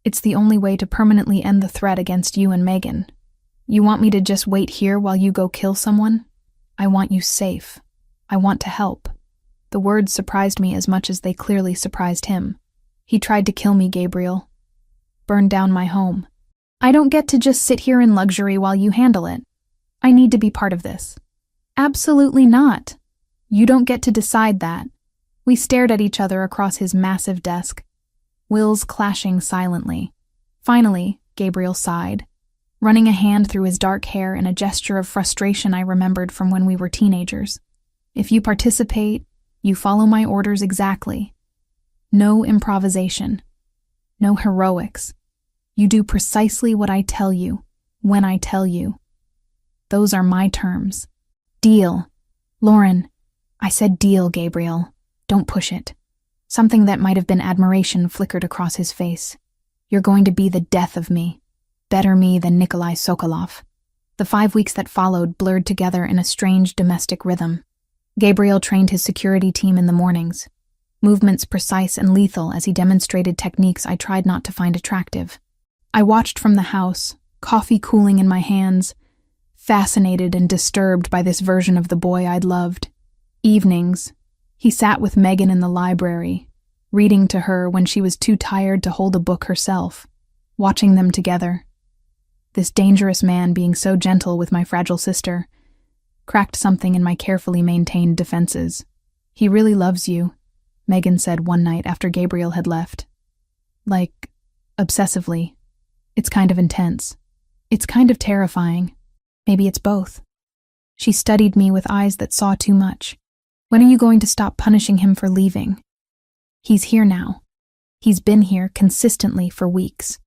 "It's the only way to permanently end the threat against you and Megan. You want me to just wait here while you go kill someone? I want you safe. I want to help." The words surprised me as much as they clearly surprised him. "He tried to kill me, Gabriel. Burn down my home. I don't get to just sit here in luxury while you handle it. I need to be part of this." "Absolutely not. You don't get to decide that." We stared at each other across his massive desk, wills clashing silently. Finally, Gabriel sighed. running a hand through his dark hair in a gesture of frustration I remembered from when we were teenagers. If you participate, you follow my orders exactly. No improvisation. No heroics. You do precisely what I tell you, when I tell you. Those are my terms. Deal. Lauren, I said deal, Gabriel. Don't push it. Something that might have been admiration flickered across his face. You're going to be the death of me. Better me than Nikolai Sokolov. The 5 weeks that followed blurred together in a strange domestic rhythm. Gabriel trained his security team in the mornings, movements precise and lethal as he demonstrated techniques I tried not to find attractive. I watched from the house, coffee cooling in my hands, fascinated and disturbed by this version of the boy I'd loved. Evenings, he sat with Megan in the library, reading to her when she was too tired to hold a book herself, watching them together. This dangerous man being so gentle with my fragile sister cracked something in my carefully maintained defenses. He really loves you, Megan said one night after Gabriel had left. Like, obsessively. It's kind of intense. It's kind of terrifying. Maybe it's both. She studied me with eyes that saw too much. When are you going to stop punishing him for leaving? He's here now. He's been here consistently for weeks.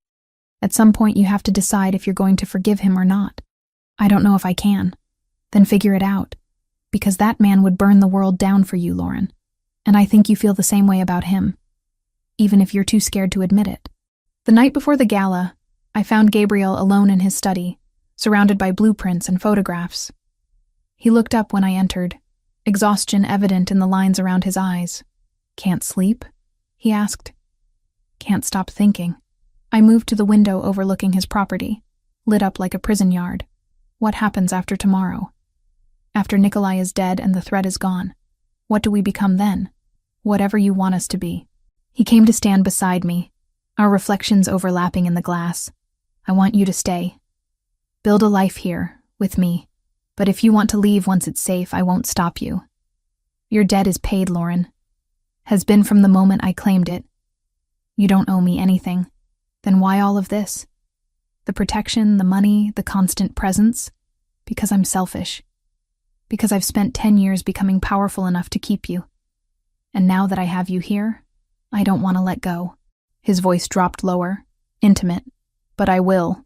At some point you have to decide if you're going to forgive him or not. I don't know if I can. Then figure it out. Because that man would burn the world down for you, Lauren. And I think you feel the same way about him. Even if you're too scared to admit it. The night before the gala, I found Gabriel alone in his study, surrounded by blueprints and photographs. He looked up when I entered, exhaustion evident in the lines around his eyes. Can't sleep? He asked. Can't stop thinking. I moved to the window overlooking his property, lit up like a prison yard. What happens after tomorrow? After Nikolai is dead and the threat is gone? What do we become then? Whatever you want us to be. He came to stand beside me, our reflections overlapping in the glass. I want you to stay. Build a life here, with me. But if you want to leave once it's safe, I won't stop you. Your debt is paid, Lauren. Has been from the moment I claimed it. You don't owe me anything. Then why all of this? The protection, the money, the constant presence? Because I'm selfish. Because I've spent 10 years becoming powerful enough to keep you. And now that I have you here, I don't want to let go. His voice dropped lower, intimate. But I will.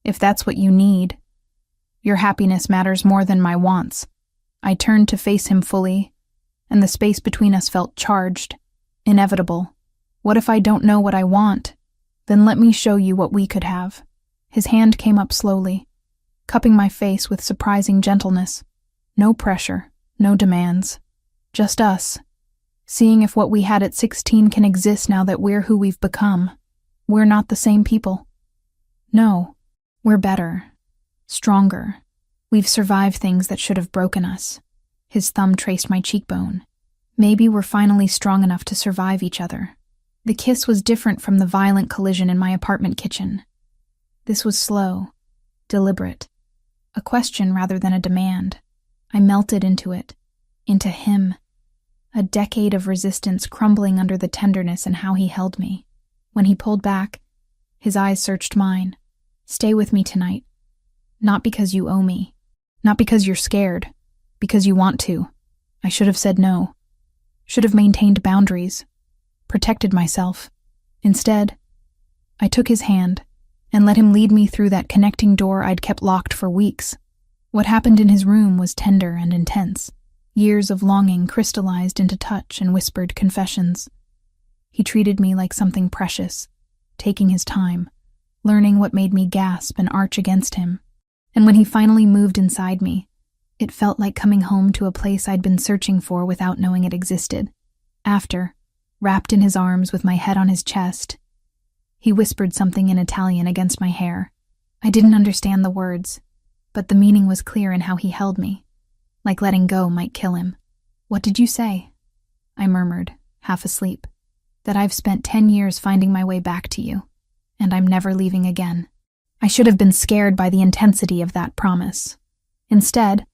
If that's what you need. Your happiness matters more than my wants. I turned to face him fully, and the space between us felt charged, inevitable. What if I don't know what I want? Then let me show you what we could have. His hand came up slowly, cupping my face with surprising gentleness. No pressure, no demands. Just us. Seeing if what we had at 16 can exist now that we're who we've become. We're not the same people. No, we're better. Stronger. We've survived things that should have broken us. His thumb traced my cheekbone. Maybe we're finally strong enough to survive each other. The kiss was different from the violent collision in my apartment kitchen. This was slow, deliberate. A question rather than a demand. I melted into it, into him. A decade of resistance crumbling under the tenderness and how he held me. When he pulled back, his eyes searched mine. Stay with me tonight. Not because you owe me. Not because you're scared. Because you want to. I should have said no. Should have maintained boundaries. Protected myself. Instead, I took his hand and let him lead me through that connecting door I'd kept locked for weeks. What happened in his room was tender and intense. Years of longing crystallized into touch and whispered confessions. He treated me like something precious, taking his time, learning what made me gasp and arch against him. And when he finally moved inside me, it felt like coming home to a place I'd been searching for without knowing it existed. After, wrapped in his arms with my head on his chest, he whispered something in Italian against my hair. I didn't understand the words, but the meaning was clear in how he held me, like letting go might kill him. What did you say? I murmured, half asleep. That I've spent 10 years finding my way back to you, and I'm never leaving again. I should have been scared by the intensity of that promise. Instead,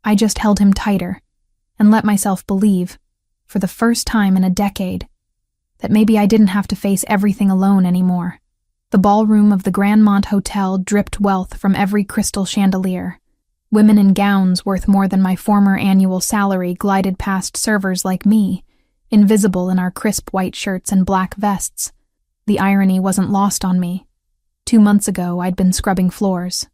I just held him tighter and let myself believe, for the first time in a decade, that maybe I didn't have to face everything alone anymore. The ballroom of the Grandmont Hotel dripped wealth from every crystal chandelier. Women in gowns worth more than my former annual salary glided past servers like me, invisible in our crisp white shirts and black vests. The irony wasn't lost on me. 2 months ago, I'd been scrubbing floors.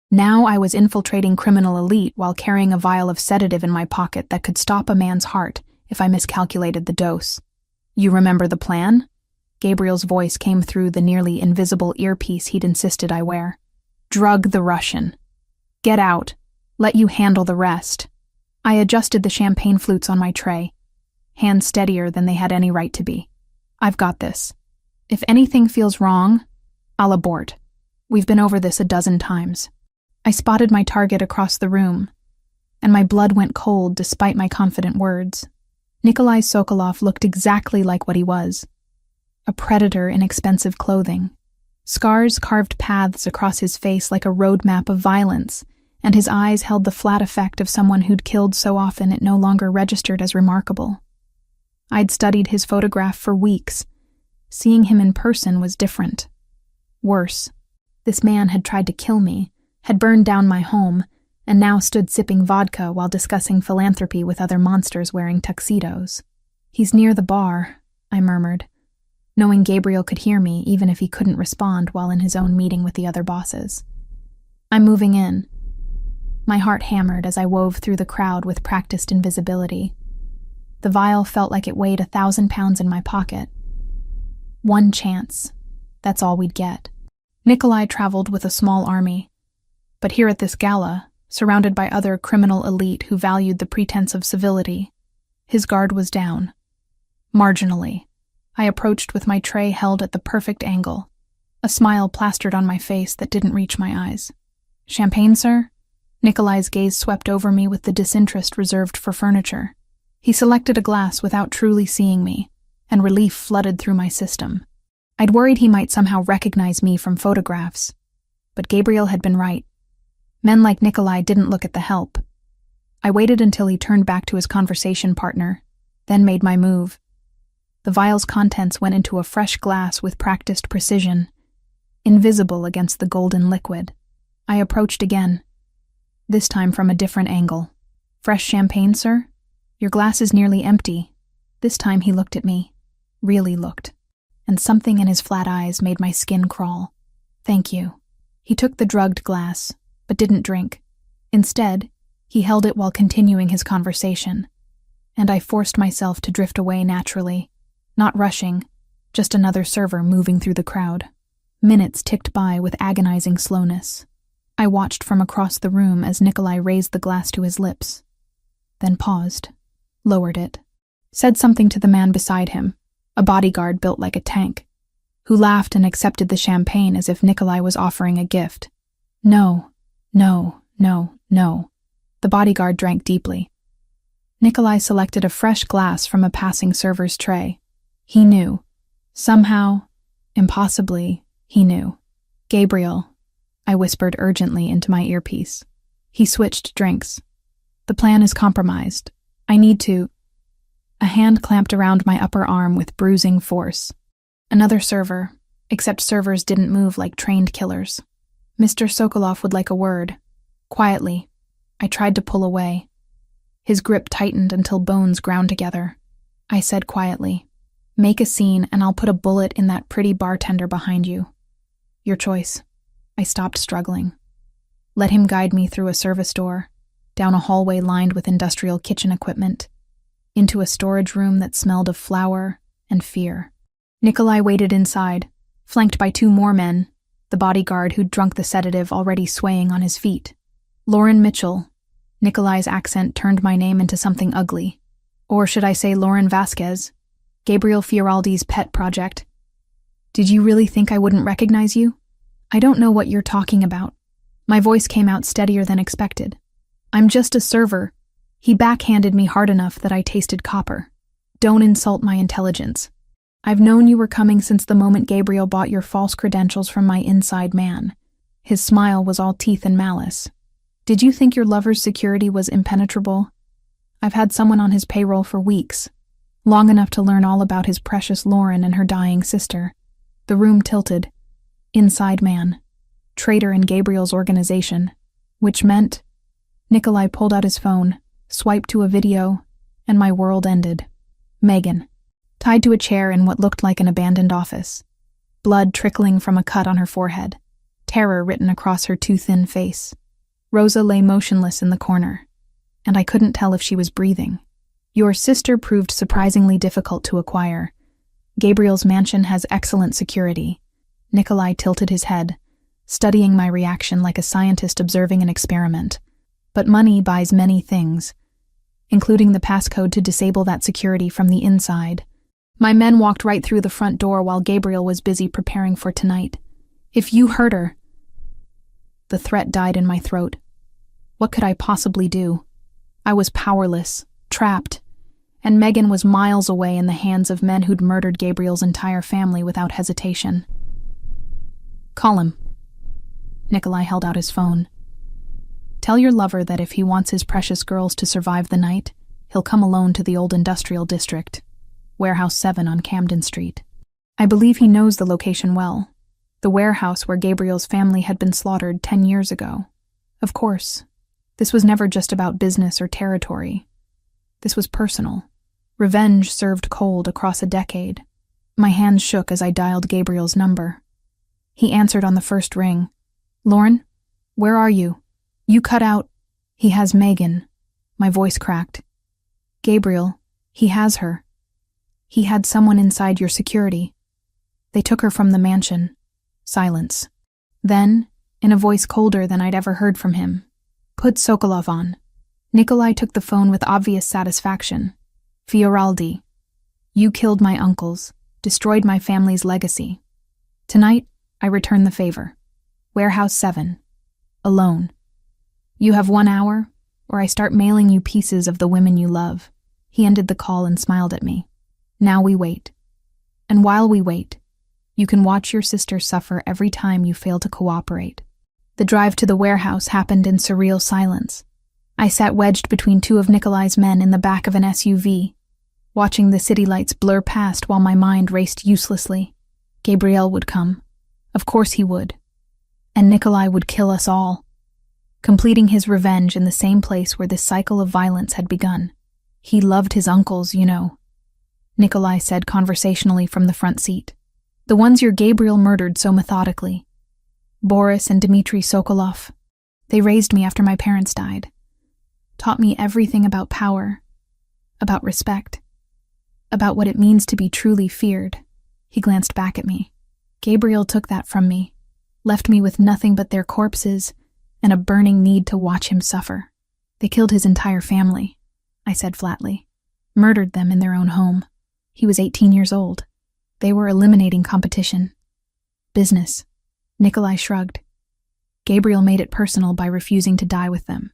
Now I was infiltrating criminal elite while carrying a vial of sedative in my pocket that could stop a man's heart if I miscalculated the dose. You remember the plan? Gabriel's voice came through the nearly invisible earpiece he'd insisted I wear. Drug the Russian. Get out. Let you handle the rest. I adjusted the champagne flutes on my tray, hands steadier than they had any right to be. I've got this. If anything feels wrong, I'll abort. We've been over this a dozen times. I spotted my target across the room, and my blood went cold despite my confident words. Nikolai Sokolov looked exactly like what he was. A predator in expensive clothing. Scars carved paths across his face like a roadmap of violence, and his eyes held the flat effect of someone who'd killed so often it no longer registered as remarkable. I'd studied his photograph for weeks. Seeing him in person was different. Worse. This man had tried to kill me, had burned down my home, and now stood sipping vodka while discussing philanthropy with other monsters wearing tuxedos. He's near the bar, I murmured, knowing Gabriel could hear me even if he couldn't respond while in his own meeting with the other bosses. I'm moving in. My heart hammered as I wove through the crowd with practiced invisibility. The vial felt like it weighed 1,000 pounds in my pocket. One chance. That's all we'd get. Nikolai traveled with a small army. But here at this gala, surrounded by other criminal elite who valued the pretense of civility, his guard was down. Marginally. I approached with my tray held at the perfect angle, a smile plastered on my face that didn't reach my eyes. Champagne, sir? Nikolai's gaze swept over me with the disinterest reserved for furniture. He selected a glass without truly seeing me, and relief flooded through my system. I'd worried he might somehow recognize me from photographs, but Gabriel had been right. Men like Nikolai didn't look at the help. I waited until he turned back to his conversation partner, then made my move. The vial's contents went into a fresh glass with practiced precision, invisible against the golden liquid. I approached again, this time from a different angle. Fresh champagne, sir? Your glass is nearly empty. This time he looked at me, really looked, and something in his flat eyes made my skin crawl. Thank you. He took the drugged glass, but didn't drink. Instead, he held it while continuing his conversation, and I forced myself to drift away naturally, not rushing, just another server moving through the crowd. Minutes ticked by with agonizing slowness. I watched from across the room as Nikolai raised the glass to his lips, then paused, lowered it, said something to the man beside him, a bodyguard built like a tank, who laughed and accepted the champagne as if Nikolai was offering a gift. No. The bodyguard drank deeply. Nikolai selected a fresh glass from a passing server's tray. He knew. Somehow, impossibly, he knew. Gabriel, I whispered urgently into my earpiece. He switched drinks. The plan is compromised. I need to... A hand clamped around my upper arm with bruising force. Another server, except servers didn't move like trained killers. Mr. Sokolov would like a word. Quietly. I tried to pull away. His grip tightened until bones ground together. I said quietly, "Make a scene and I'll put a bullet in that pretty bartender behind you. Your choice." I stopped struggling. Let him guide me through a service door, down a hallway lined with industrial kitchen equipment, into a storage room that smelled of flour and fear. Nikolai waited inside, flanked by 2 more men, the bodyguard who'd drunk the sedative already swaying on his feet. Lauren Mitchell. Nikolai's accent turned my name into something ugly. Or should I say Lauren Vasquez, Gabriel Fioraldi's pet project. Did you really think I wouldn't recognize you? I don't know what you're talking about. My voice came out steadier than expected. I'm just a server. He backhanded me hard enough that I tasted copper. Don't insult my intelligence. I've known you were coming since the moment Gabriel bought your false credentials from my inside man. His smile was all teeth and malice. Did you think your lover's security was impenetrable? I've had someone on his payroll for weeks, long enough to learn all about his precious Lauren and her dying sister. The room tilted. inside man, traitor in Gabriel's organization, which meant Nikolai pulled out his phone, swiped to a video, and my world ended. Megan, tied to a chair in what looked like an abandoned office, blood trickling from a cut on her forehead, terror written across her too thin face. Rosa lay motionless in the corner, and I couldn't tell if she was breathing. Your sister proved surprisingly difficult to acquire. Gabriel's mansion has excellent security. Nikolai tilted his head, studying my reaction like a scientist observing an experiment. But money buys many things, including the passcode to disable that security from the inside. My men walked right through the front door while Gabriel was busy preparing for tonight. If you hurt her... The threat died in my throat. What could I possibly do? I was powerless, trapped, and Megan was miles away in the hands of men who'd murdered Gabriel's entire family without hesitation. Call him. Nikolai held out his phone. Tell your lover that if he wants his precious girls to survive the night, he'll come alone to the old industrial district, Warehouse 7 on Camden Street. I believe he knows the location well, the warehouse where Gabriel's family had been slaughtered 10 years ago. Of course, this was never just about business or territory. This was personal. Revenge served cold across a decade. My hands shook as I dialed Gabriel's number. He answered on the first ring. Lauren, where are you? You cut out. He has Megan. My voice cracked. Gabriel, he has her. He had someone inside your security. They took her from the mansion. Silence. Then, in a voice colder than I'd ever heard from him, put Sokolov on. Nikolai took the phone with obvious satisfaction. Fioraldi, you killed my uncles, destroyed my family's legacy. Tonight, I return the favor. Warehouse 7. Alone. You have 1 hour, or I start mailing you pieces of the women you love. He ended the call and smiled at me. Now we wait. And while we wait, you can watch your sister suffer every time you fail to cooperate. The drive to the warehouse happened in surreal silence. I sat wedged between two of Nikolai's men in the back of an SUV, watching the city lights blur past while my mind raced uselessly. Gabriel would come. Of course he would. And Nikolai would kill us all, completing his revenge in the same place where this cycle of violence had begun. He loved his uncles, you know, Nikolai said conversationally from the front seat. The ones your Gabriel murdered so methodically. Boris and Dmitry Sokolov. They raised me after my parents died. Taught me everything about power, about respect, about what it means to be truly feared. He glanced back at me. Gabriel took that from me, left me with nothing but their corpses and a burning need to watch him suffer. They killed his entire family, I said flatly. Murdered them in their own home. He was 18 years old. They were eliminating competition. Business. Nikolai shrugged. Gabriel made it personal by refusing to die with them.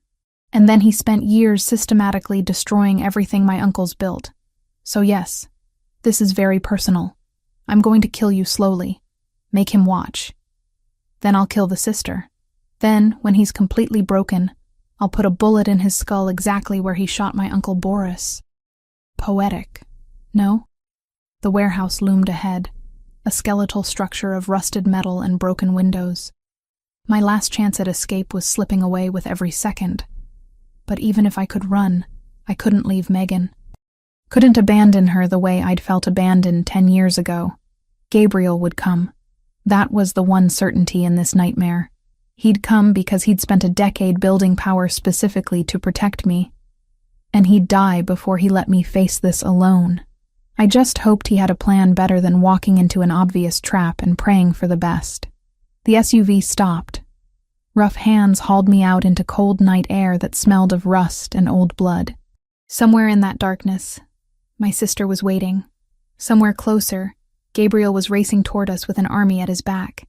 And then he spent years systematically destroying everything my uncles built. So yes, this is very personal. I'm going to kill you slowly. Make him watch. Then I'll kill the sister. Then, when he's completely broken, I'll put a bullet in his skull exactly where he shot my Uncle Boris. Poetic, no? The warehouse loomed ahead, a skeletal structure of rusted metal and broken windows. My last chance at escape was slipping away with every second. But even if I could run, I couldn't leave Megan. Couldn't abandon her the way I'd felt abandoned 10 years ago. Gabriel would come. That was the one certainty in this nightmare. He'd come because he'd spent a decade building power specifically to protect me. And he'd die before he let me face this alone. I just hoped he had a plan better than walking into an obvious trap and praying for the best. The SUV stopped. Rough hands hauled me out into cold night air that smelled of rust and old blood. Somewhere in that darkness, my sister was waiting. Somewhere closer, Gabriel was racing toward us with an army at his back.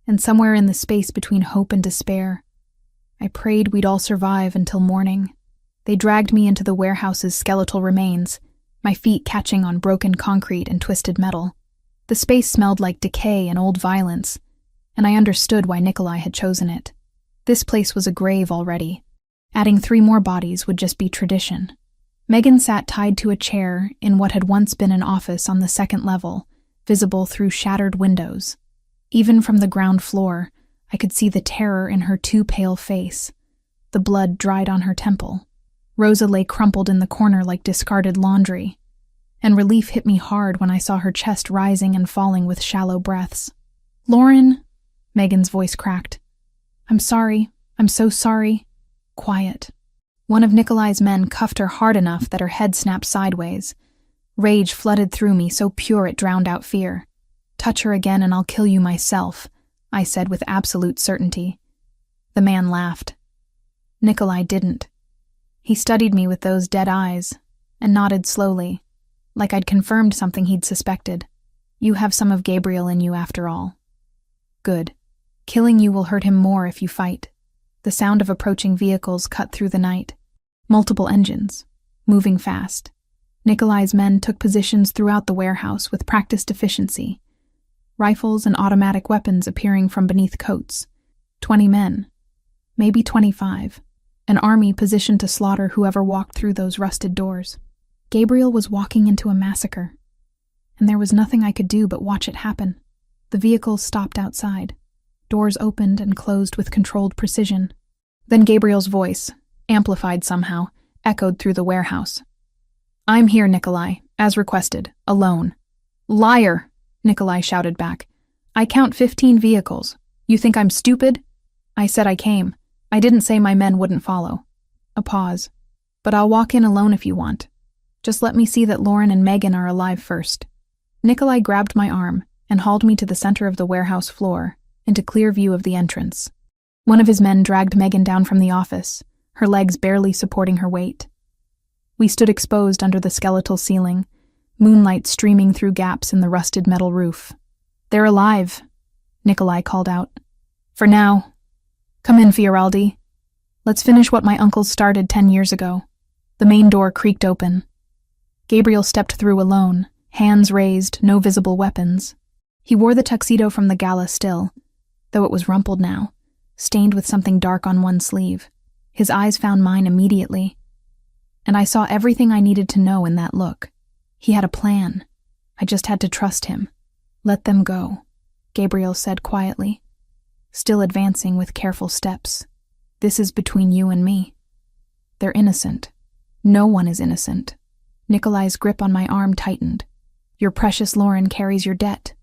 And somewhere in the space between hope and despair, I prayed we'd all survive until morning. They dragged me into the warehouse's skeletal remains, my feet catching on broken concrete and twisted metal. The space smelled like decay and old violence, and I understood why Nikolai had chosen it. This place was a grave already. Adding 3 more bodies would just be tradition. Megan sat tied to a chair in what had once been an office on the 2nd level, visible through shattered windows. Even from the ground floor, I could see the terror in her too pale face. The blood dried on her temple. Rosa lay crumpled in the corner like discarded laundry, and relief hit me hard when I saw her chest rising and falling with shallow breaths. "Lauren," Megan's voice cracked. "I'm sorry. I'm so sorry." Quiet. One of Nikolai's men cuffed her hard enough that her head snapped sideways. Rage flooded through me, so pure it drowned out fear. "Touch her again and I'll kill you myself," I said with absolute certainty. The man laughed. Nikolai didn't. He studied me with those dead eyes and nodded slowly, like I'd confirmed something he'd suspected. "You have some of Gabriel in you after all." "Good. Killing you will hurt him more if you fight." The sound of approaching vehicles cut through the night. Multiple engines, moving fast. Nikolai's men took positions throughout the warehouse with practiced efficiency. Rifles and automatic weapons appearing from beneath coats. 20 men. Maybe 25. An army positioned to slaughter whoever walked through those rusted doors. Gabriel was walking into a massacre, and there was nothing I could do but watch it happen. The vehicles stopped outside. Doors opened and closed with controlled precision. Then Gabriel's voice, amplified somehow, echoed through the warehouse. "I'm here, Nikolai, as requested, alone." "Liar!" Nikolai shouted back. "I count 15 vehicles. You think I'm stupid?" "I said I came. I didn't say my men wouldn't follow." A pause. "But I'll walk in alone if you want. Just let me see that Lauren and Megan are alive first." Nikolai grabbed my arm and hauled me to the center of the warehouse floor, into clear view of the entrance. One of his men dragged Megan down from the office, her legs barely supporting her weight. We stood exposed under the skeletal ceiling, moonlight streaming through gaps in the rusted metal roof. "They're alive," Nikolai called out. "For now. Come in, Fioraldi. Let's finish what my uncles started 10 years ago." The main door creaked open. Gabriel stepped through alone, hands raised, no visible weapons. He wore the tuxedo from the gala still, though it was rumpled now, stained with something dark on one sleeve. His eyes found mine immediately, and I saw everything I needed to know in that look. He had a plan. I just had to trust him. "Let them go," Gabriel said quietly, still advancing with careful steps. "This is between you and me. They're innocent. No one is innocent." Nikolai's grip on my arm tightened. "Your precious Lauren carries your debt.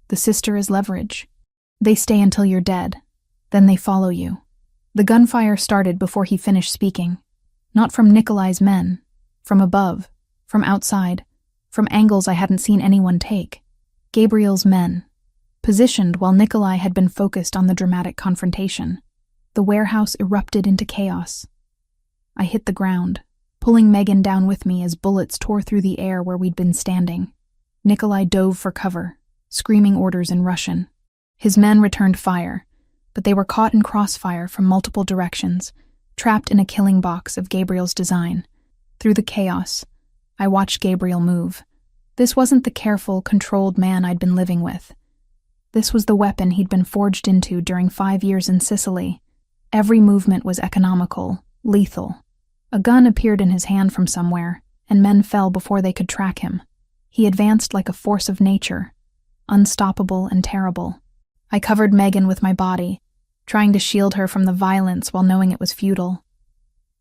The sister is leverage. They stay until you're dead. Then they follow you." The gunfire started before he finished speaking. Not from Nikolai's men. From above. From outside. From angles I hadn't seen anyone take. Gabriel's men. Positioned while Nikolai had been focused on the dramatic confrontation. The warehouse erupted into chaos. I hit the ground, pulling Megan down with me as bullets tore through the air where we'd been standing. Nikolai dove for cover, screaming orders in Russian. His men returned fire, but they were caught in crossfire from multiple directions, trapped in a killing box of Gabriel's design. Through the chaos, I watched Gabriel move. This wasn't the careful, controlled man I'd been living with. This was the weapon he'd been forged into during 5 years in Sicily. Every movement was economical, lethal. A gun appeared in his hand from somewhere, and men fell before they could track him. He advanced like a force of nature, unstoppable and terrible. I covered Megan with my body, trying to shield her from the violence while knowing it was futile.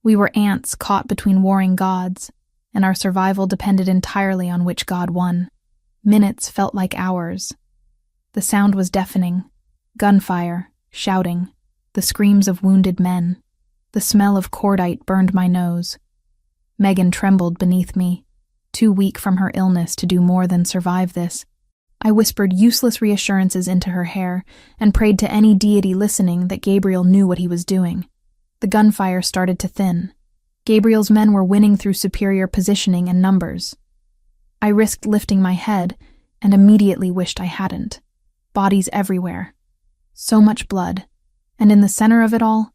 We were ants caught between warring gods, and our survival depended entirely on which god won. Minutes felt like hours. The sound was deafening. Gunfire, shouting, the screams of wounded men. The smell of cordite burned my nose. Megan trembled beneath me, too weak from her illness to do more than survive this. I whispered useless reassurances into her hair and prayed to any deity listening that Gabriel knew what he was doing. The gunfire started to thin. Gabriel's men were winning through superior positioning and numbers. I risked lifting my head and immediately wished I hadn't. Bodies everywhere. So much blood. And in the center of it all,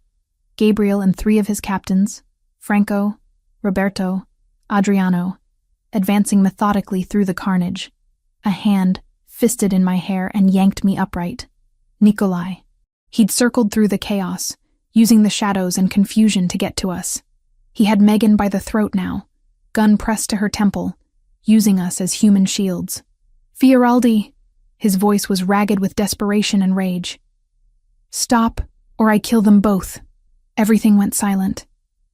Gabriel and 3 of his captains, Franco, Roberto, Adriano, advancing methodically through the carnage. A hand fisted in my hair and yanked me upright. Nikolai. He'd circled through the chaos, using the shadows and confusion to get to us. He had Megan by the throat now, gun pressed to her temple, using us as human shields. "Fioraldi!" His voice was ragged with desperation and rage. "Stop, or I kill them both." Everything went silent.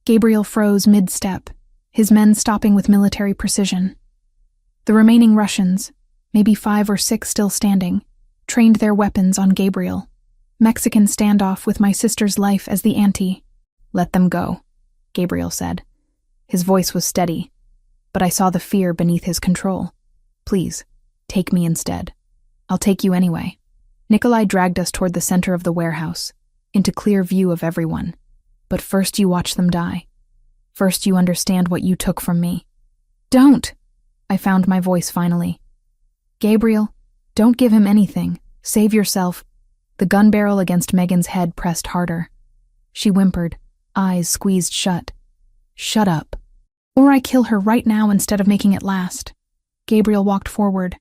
Gabriel froze mid-step, his men stopping with military precision. The remaining Russians, maybe 5 or 6 still standing, trained their weapons on Gabriel. Mexican standoff with my sister's life as the ante. "Let them go," Gabriel said. His voice was steady, but I saw the fear beneath his control. "Please, take me instead. I'll take you anyway." Nikolai dragged us toward the center of the warehouse, into clear view of everyone. "But first you watch them die. First you understand what you took from me." "Don't!" I found my voice finally. "Gabriel, don't give him anything. Save yourself." The gun barrel against Megan's head pressed harder. She whimpered, eyes squeezed shut. "Shut up. Or I kill her right now instead of making it last." Gabriel walked forward,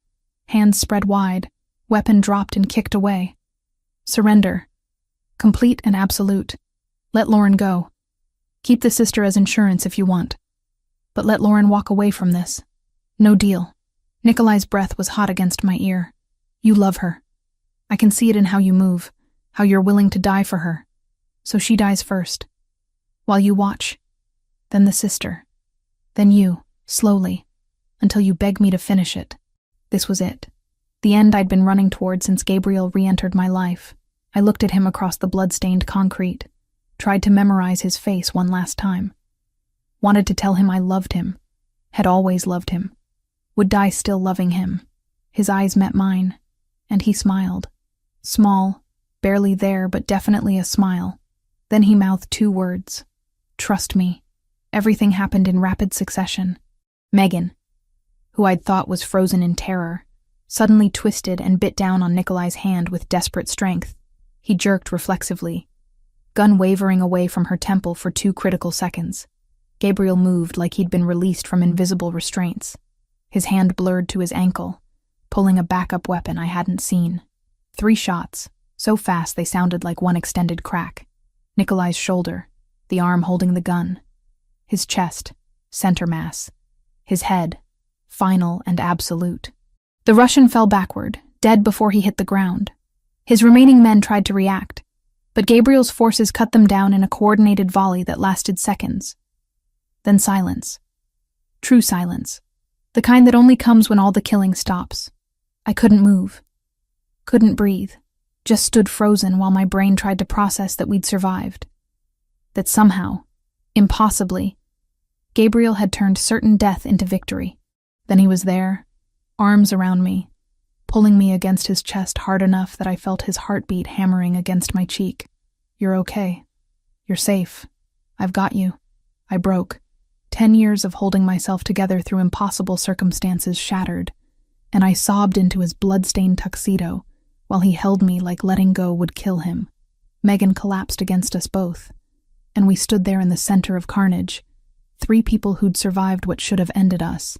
hands spread wide, weapon dropped and kicked away. "Surrender. Complete and absolute. Let Lauren go. Keep the sister as insurance if you want. But let Lauren walk away from this. No deal." Nikolai's breath was hot against my ear. "You love her. I can see it in how you move, how you're willing to die for her. So she dies first. While you watch. Then the sister. Then you, slowly, until you beg me to finish it." This was it. The end I'd been running toward since Gabriel re-entered my life. I looked at him across the blood-stained concrete, tried to memorize his face one last time. Wanted to tell him I loved him, had always loved him, would die still loving him. His eyes met mine, and he smiled. Small, barely there, but definitely a smile. Then he mouthed 2 words. "Trust me." Everything happened in rapid succession. Megan, who I'd thought was frozen in terror, suddenly twisted and bit down on Nikolai's hand with desperate strength. He jerked reflexively, gun wavering away from her temple for 2 critical seconds. Gabriel moved like he'd been released from invisible restraints. His hand blurred to his ankle, pulling a backup weapon I hadn't seen. 3 shots, so fast they sounded like one extended crack. Nikolai's shoulder, the arm holding the gun. His chest, center mass. His head, final and absolute. The Russian fell backward, dead before he hit the ground. His remaining men tried to react, but Gabriel's forces cut them down in a coordinated volley that lasted seconds. Then silence. True silence. The kind that only comes when all the killing stops. I couldn't move. Couldn't breathe. Just stood frozen while my brain tried to process that we'd survived. That somehow, impossibly, Gabriel had turned certain death into victory. Then he was there, arms around me, pulling me against his chest hard enough that I felt his heartbeat hammering against my cheek. "You're okay. You're safe. I've got you." I broke. 10 years of holding myself together through impossible circumstances shattered, and I sobbed into his blood-stained tuxedo while he held me like letting go would kill him. Megan collapsed against us both, and we stood there in the center of carnage, 3 people who'd survived what should have ended us.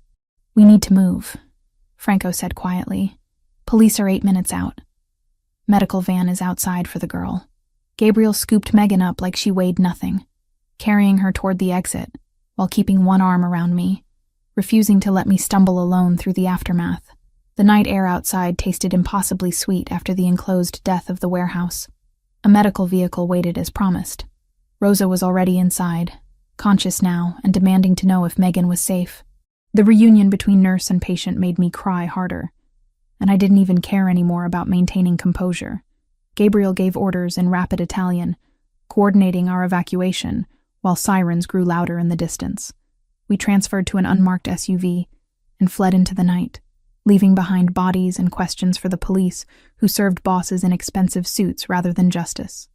"We need to move," Franco said quietly. "Police are 8 minutes out. Medical van is outside for the girl." Gabriel scooped Megan up like she weighed nothing, carrying her toward the exit, while keeping one arm around me, refusing to let me stumble alone through the aftermath. The night air outside tasted impossibly sweet after the enclosed death of the warehouse. A medical vehicle waited as promised. Rosa was already inside, conscious now and demanding to know if Megan was safe. The reunion between nurse and patient made me cry harder, and I didn't even care anymore about maintaining composure. Gabriel gave orders in rapid Italian, coordinating our evacuation, while sirens grew louder in the distance. We transferred to an unmarked SUV and fled into the night, leaving behind bodies and questions for the police who served bosses in expensive suits rather than justice.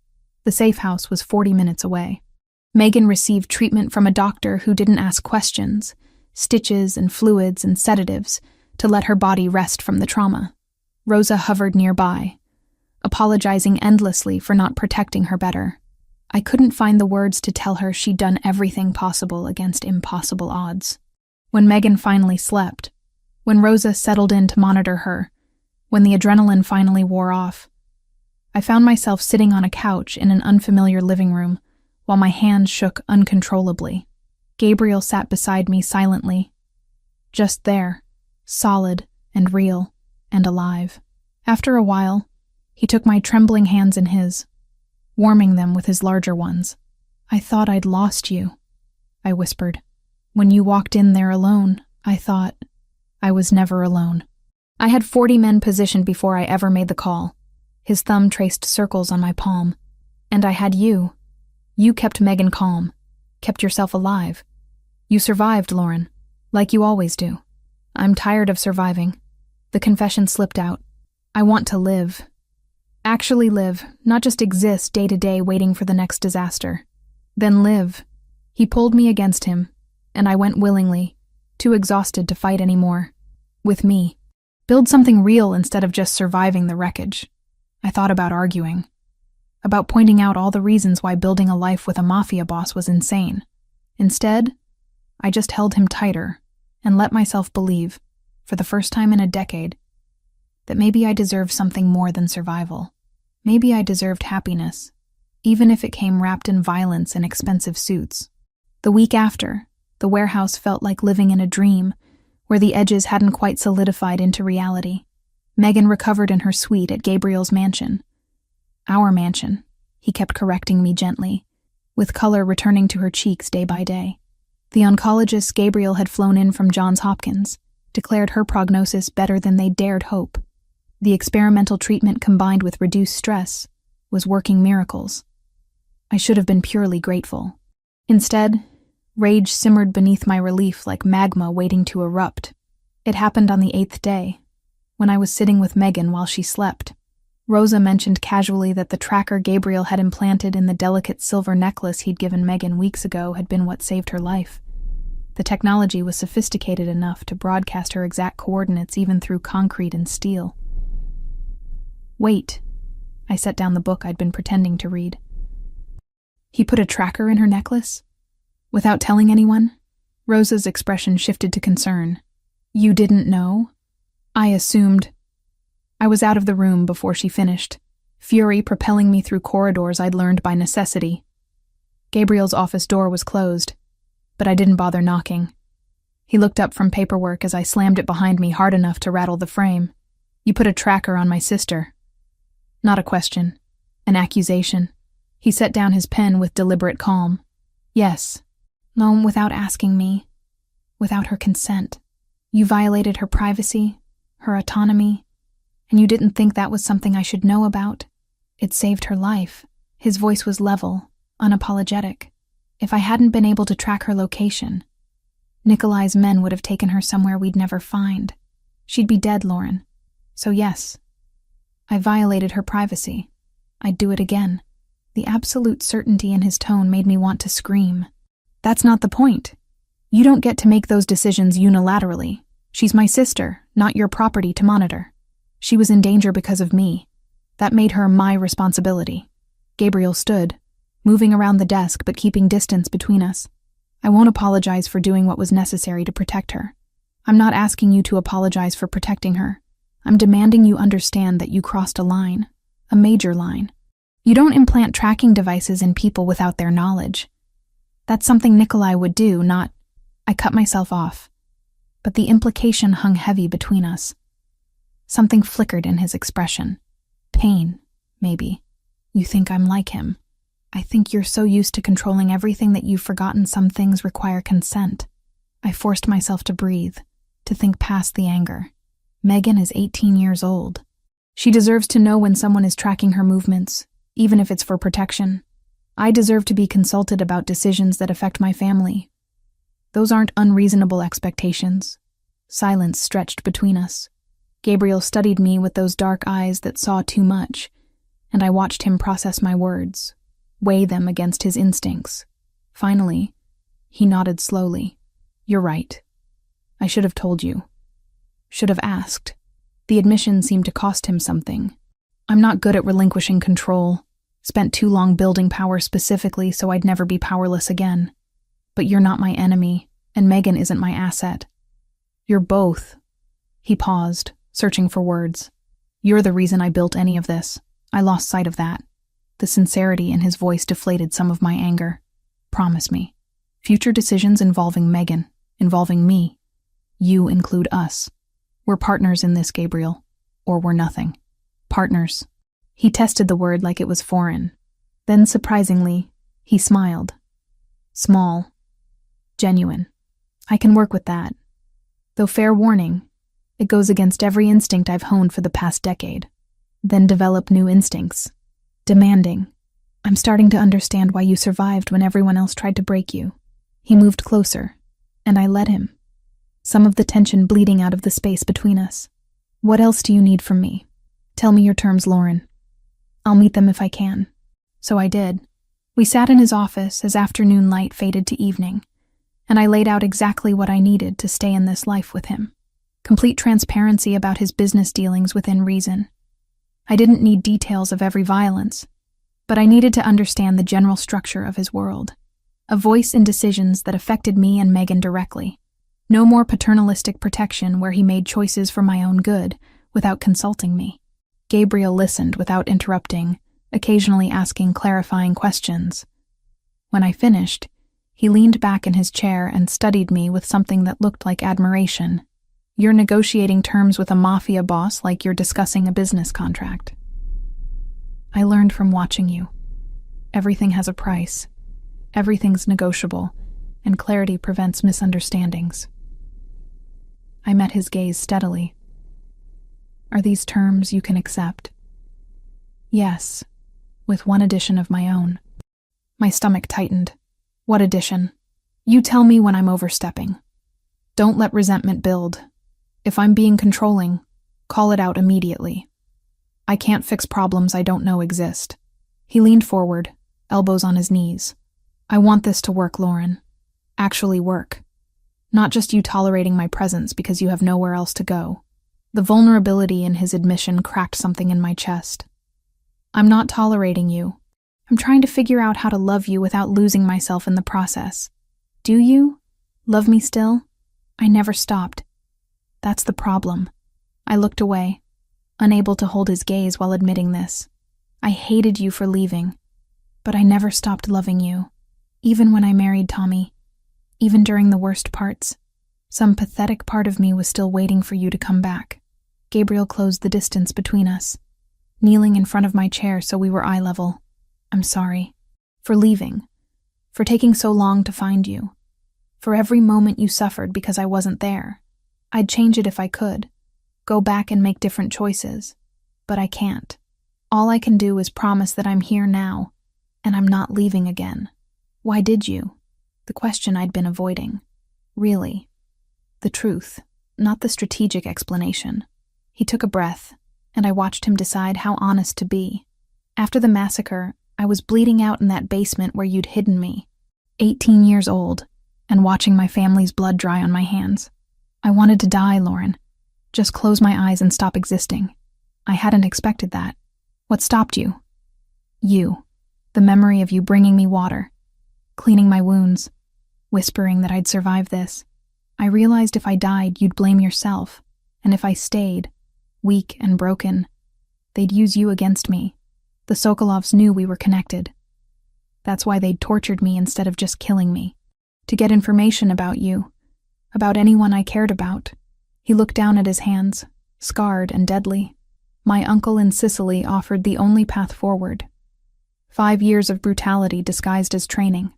The safe house was 40 minutes away. Megan received treatment from a doctor who didn't ask questions, stitches and fluids and sedatives to let her body rest from the trauma. Rosa hovered nearby, apologizing endlessly for not protecting her better. I couldn't find the words to tell her she'd done everything possible against impossible odds. When Megan finally slept, when Rosa settled in to monitor her, when the adrenaline finally wore off, I found myself sitting on a couch in an unfamiliar living room while my hands shook uncontrollably. Gabriel sat beside me silently, just there, solid and real and alive. After a while, he took my trembling hands in his, warming them with his larger ones. "I thought I'd lost you," I whispered. "When you walked in there alone, I thought I was never alone." I had 40 men positioned before I ever made the call. His thumb traced circles on my palm. "And I had you. You kept Megan calm, kept yourself alive. You survived, Lauren, like you always do." "I'm tired of surviving." The confession slipped out. "I want to live. Actually live, not just exist day to day waiting for the next disaster. Then live." He pulled me against him, and I went willingly, too exhausted to fight anymore. With me. Build something real instead of just surviving the wreckage. I thought about arguing. About pointing out all the reasons why building a life with a mafia boss was insane. Instead, I just held him tighter and let myself believe, for the first time in a decade, that maybe I deserved something more than survival. Maybe I deserved happiness, even if it came wrapped in violence and expensive suits. The week after, the warehouse felt like living in a dream, where the edges hadn't quite solidified into reality. Megan recovered in her suite at Gabriel's mansion. Our mansion, he kept correcting me gently, with color returning to her cheeks day by day. The oncologist Gabriel had flown in from Johns Hopkins, declared her prognosis better than they dared hope. The experimental treatment combined with reduced stress was working miracles. I should have been purely grateful. Instead, rage simmered beneath my relief like magma waiting to erupt. It happened on the 8th day, when I was sitting with Megan while she slept. Rosa mentioned casually that the tracker Gabriel had implanted in the delicate silver necklace he'd given Megan weeks ago had been what saved her life. The technology was sophisticated enough to broadcast her exact coordinates even through concrete and steel. "Wait." I set down the book I'd been pretending to read. "He put a tracker in her necklace? Without telling anyone?" Rosa's expression shifted to concern. "You didn't know?" I assumed. I was out of the room before she finished, fury propelling me through corridors I'd learned by necessity. Gabriel's office door was closed, but I didn't bother knocking. He looked up from paperwork as I slammed it behind me hard enough to rattle the frame. "You put a tracker on my sister." Not a question, an accusation. He set down his pen with deliberate calm. "Yes. No, without asking me. Without her consent. You violated her privacy, her autonomy, and you didn't think that was something I should know about. It saved her life." His voice was level, unapologetic. "If I hadn't been able to track her location, Nikolai's men would have taken her somewhere we'd never find. She'd be dead, Lauren. So yes, I violated her privacy. I'd do it again." The absolute certainty in his tone made me want to scream. "That's not the point. You don't get to make those decisions unilaterally. She's my sister, not your property to monitor. She was in danger because of me. That made her my responsibility." Gabriel stood, moving around the desk but keeping distance between us. "I won't apologize for doing what was necessary to protect her. I'm not asking you to apologize for protecting her. I'm demanding you understand that you crossed a line, a major line. You don't implant tracking devices in people without their knowledge. That's something Nikolai would do, not—" I cut myself off, but the implication hung heavy between us. Something flickered in his expression. Pain, maybe. "You think I'm like him. I think you're so used to controlling everything that you've forgotten some things require consent." I forced myself to breathe, to think past the anger. Megan is 18 years old. She deserves to know when someone is tracking her movements, even if it's for protection. I deserve to be consulted about decisions that affect my family. Those aren't unreasonable expectations. Silence stretched between us. Gabriel studied me with those dark eyes that saw too much, and I watched him process my words, weigh them against his instincts. Finally, he nodded slowly. "You're right. I should have told you. Should have asked." The admission seemed to cost him something. "I'm not good at relinquishing control. Spent too long building power specifically so I'd never be powerless again. But you're not my enemy, and Megan isn't my asset. You're both." He paused, searching for words. "You're the reason I built any of this. I lost sight of that." The sincerity in his voice deflated some of my anger. "Promise me. Future decisions involving Megan, involving me. You include us. We're partners in this, Gabriel, or we're nothing." Partners. He tested the word like it was foreign. Then, surprisingly, he smiled. Small. Genuine. I can work with that. Though fair warning, it goes against every instinct I've honed for the past decade. Then develop new instincts. Demanding. I'm starting to understand why you survived when everyone else tried to break you. He moved closer, and I let him. Some of the tension bleeding out of the space between us. What else do you need from me? Tell me your terms, Lauren. I'll meet them if I can. So I did. We sat in his office as afternoon light faded to evening, and I laid out exactly what I needed to stay in this life with him. Complete transparency about his business dealings within reason. I didn't need details of every violence, but I needed to understand the general structure of his world. A voice in decisions that affected me and Megan directly. No more paternalistic protection where he made choices for my own good without consulting me. Gabriel listened without interrupting, occasionally asking clarifying questions. When I finished, he leaned back in his chair and studied me with something that looked like admiration. You're negotiating terms with a mafia boss like you're discussing a business contract. I learned from watching you. Everything has a price. Everything's negotiable, and clarity prevents misunderstandings. I met his gaze steadily. Are these terms you can accept? Yes, with one addition of my own. My stomach tightened. What addition? You tell me when I'm overstepping. Don't let resentment build. If I'm being controlling, call it out immediately. I can't fix problems I don't know exist. He leaned forward, elbows on his knees. I want this to work, Lauren. Actually work. Not just you tolerating my presence because you have nowhere else to go. The vulnerability in his admission cracked something in my chest. I'm not tolerating you. I'm trying to figure out how to love you without losing myself in the process. Do you? Love me still? I never stopped. That's the problem. I looked away, unable to hold his gaze while admitting this. I hated you for leaving, but I never stopped loving you. Even when I married Tommy, even during the worst parts, some pathetic part of me was still waiting for you to come back. Gabriel closed the distance between us, kneeling in front of my chair so we were eye level. I'm sorry. For leaving. For taking so long to find you. For every moment you suffered because I wasn't there. I'd change it if I could. Go back and make different choices. But I can't. All I can do is promise that I'm here now, and I'm not leaving again. Why did you? The question I'd been avoiding. Really. The truth, not the strategic explanation. He took a breath, and I watched him decide how honest to be. After the massacre, I was bleeding out in that basement where you'd hidden me. 18 years old, and watching my family's blood dry on my hands. I wanted to die, Lauren. Just close my eyes and stop existing. I hadn't expected that. What stopped you? You. The memory of you bringing me water, cleaning my wounds, whispering that I'd survive this. I realized if I died, you'd blame yourself, and if I stayed, weak and broken, they'd use you against me. The Sokolovs knew we were connected. That's why they'd tortured me instead of just killing me. To get information about you, about anyone I cared about. He looked down at his hands, scarred and deadly. My uncle in Sicily offered the only path forward. 5 years of brutality disguised as training.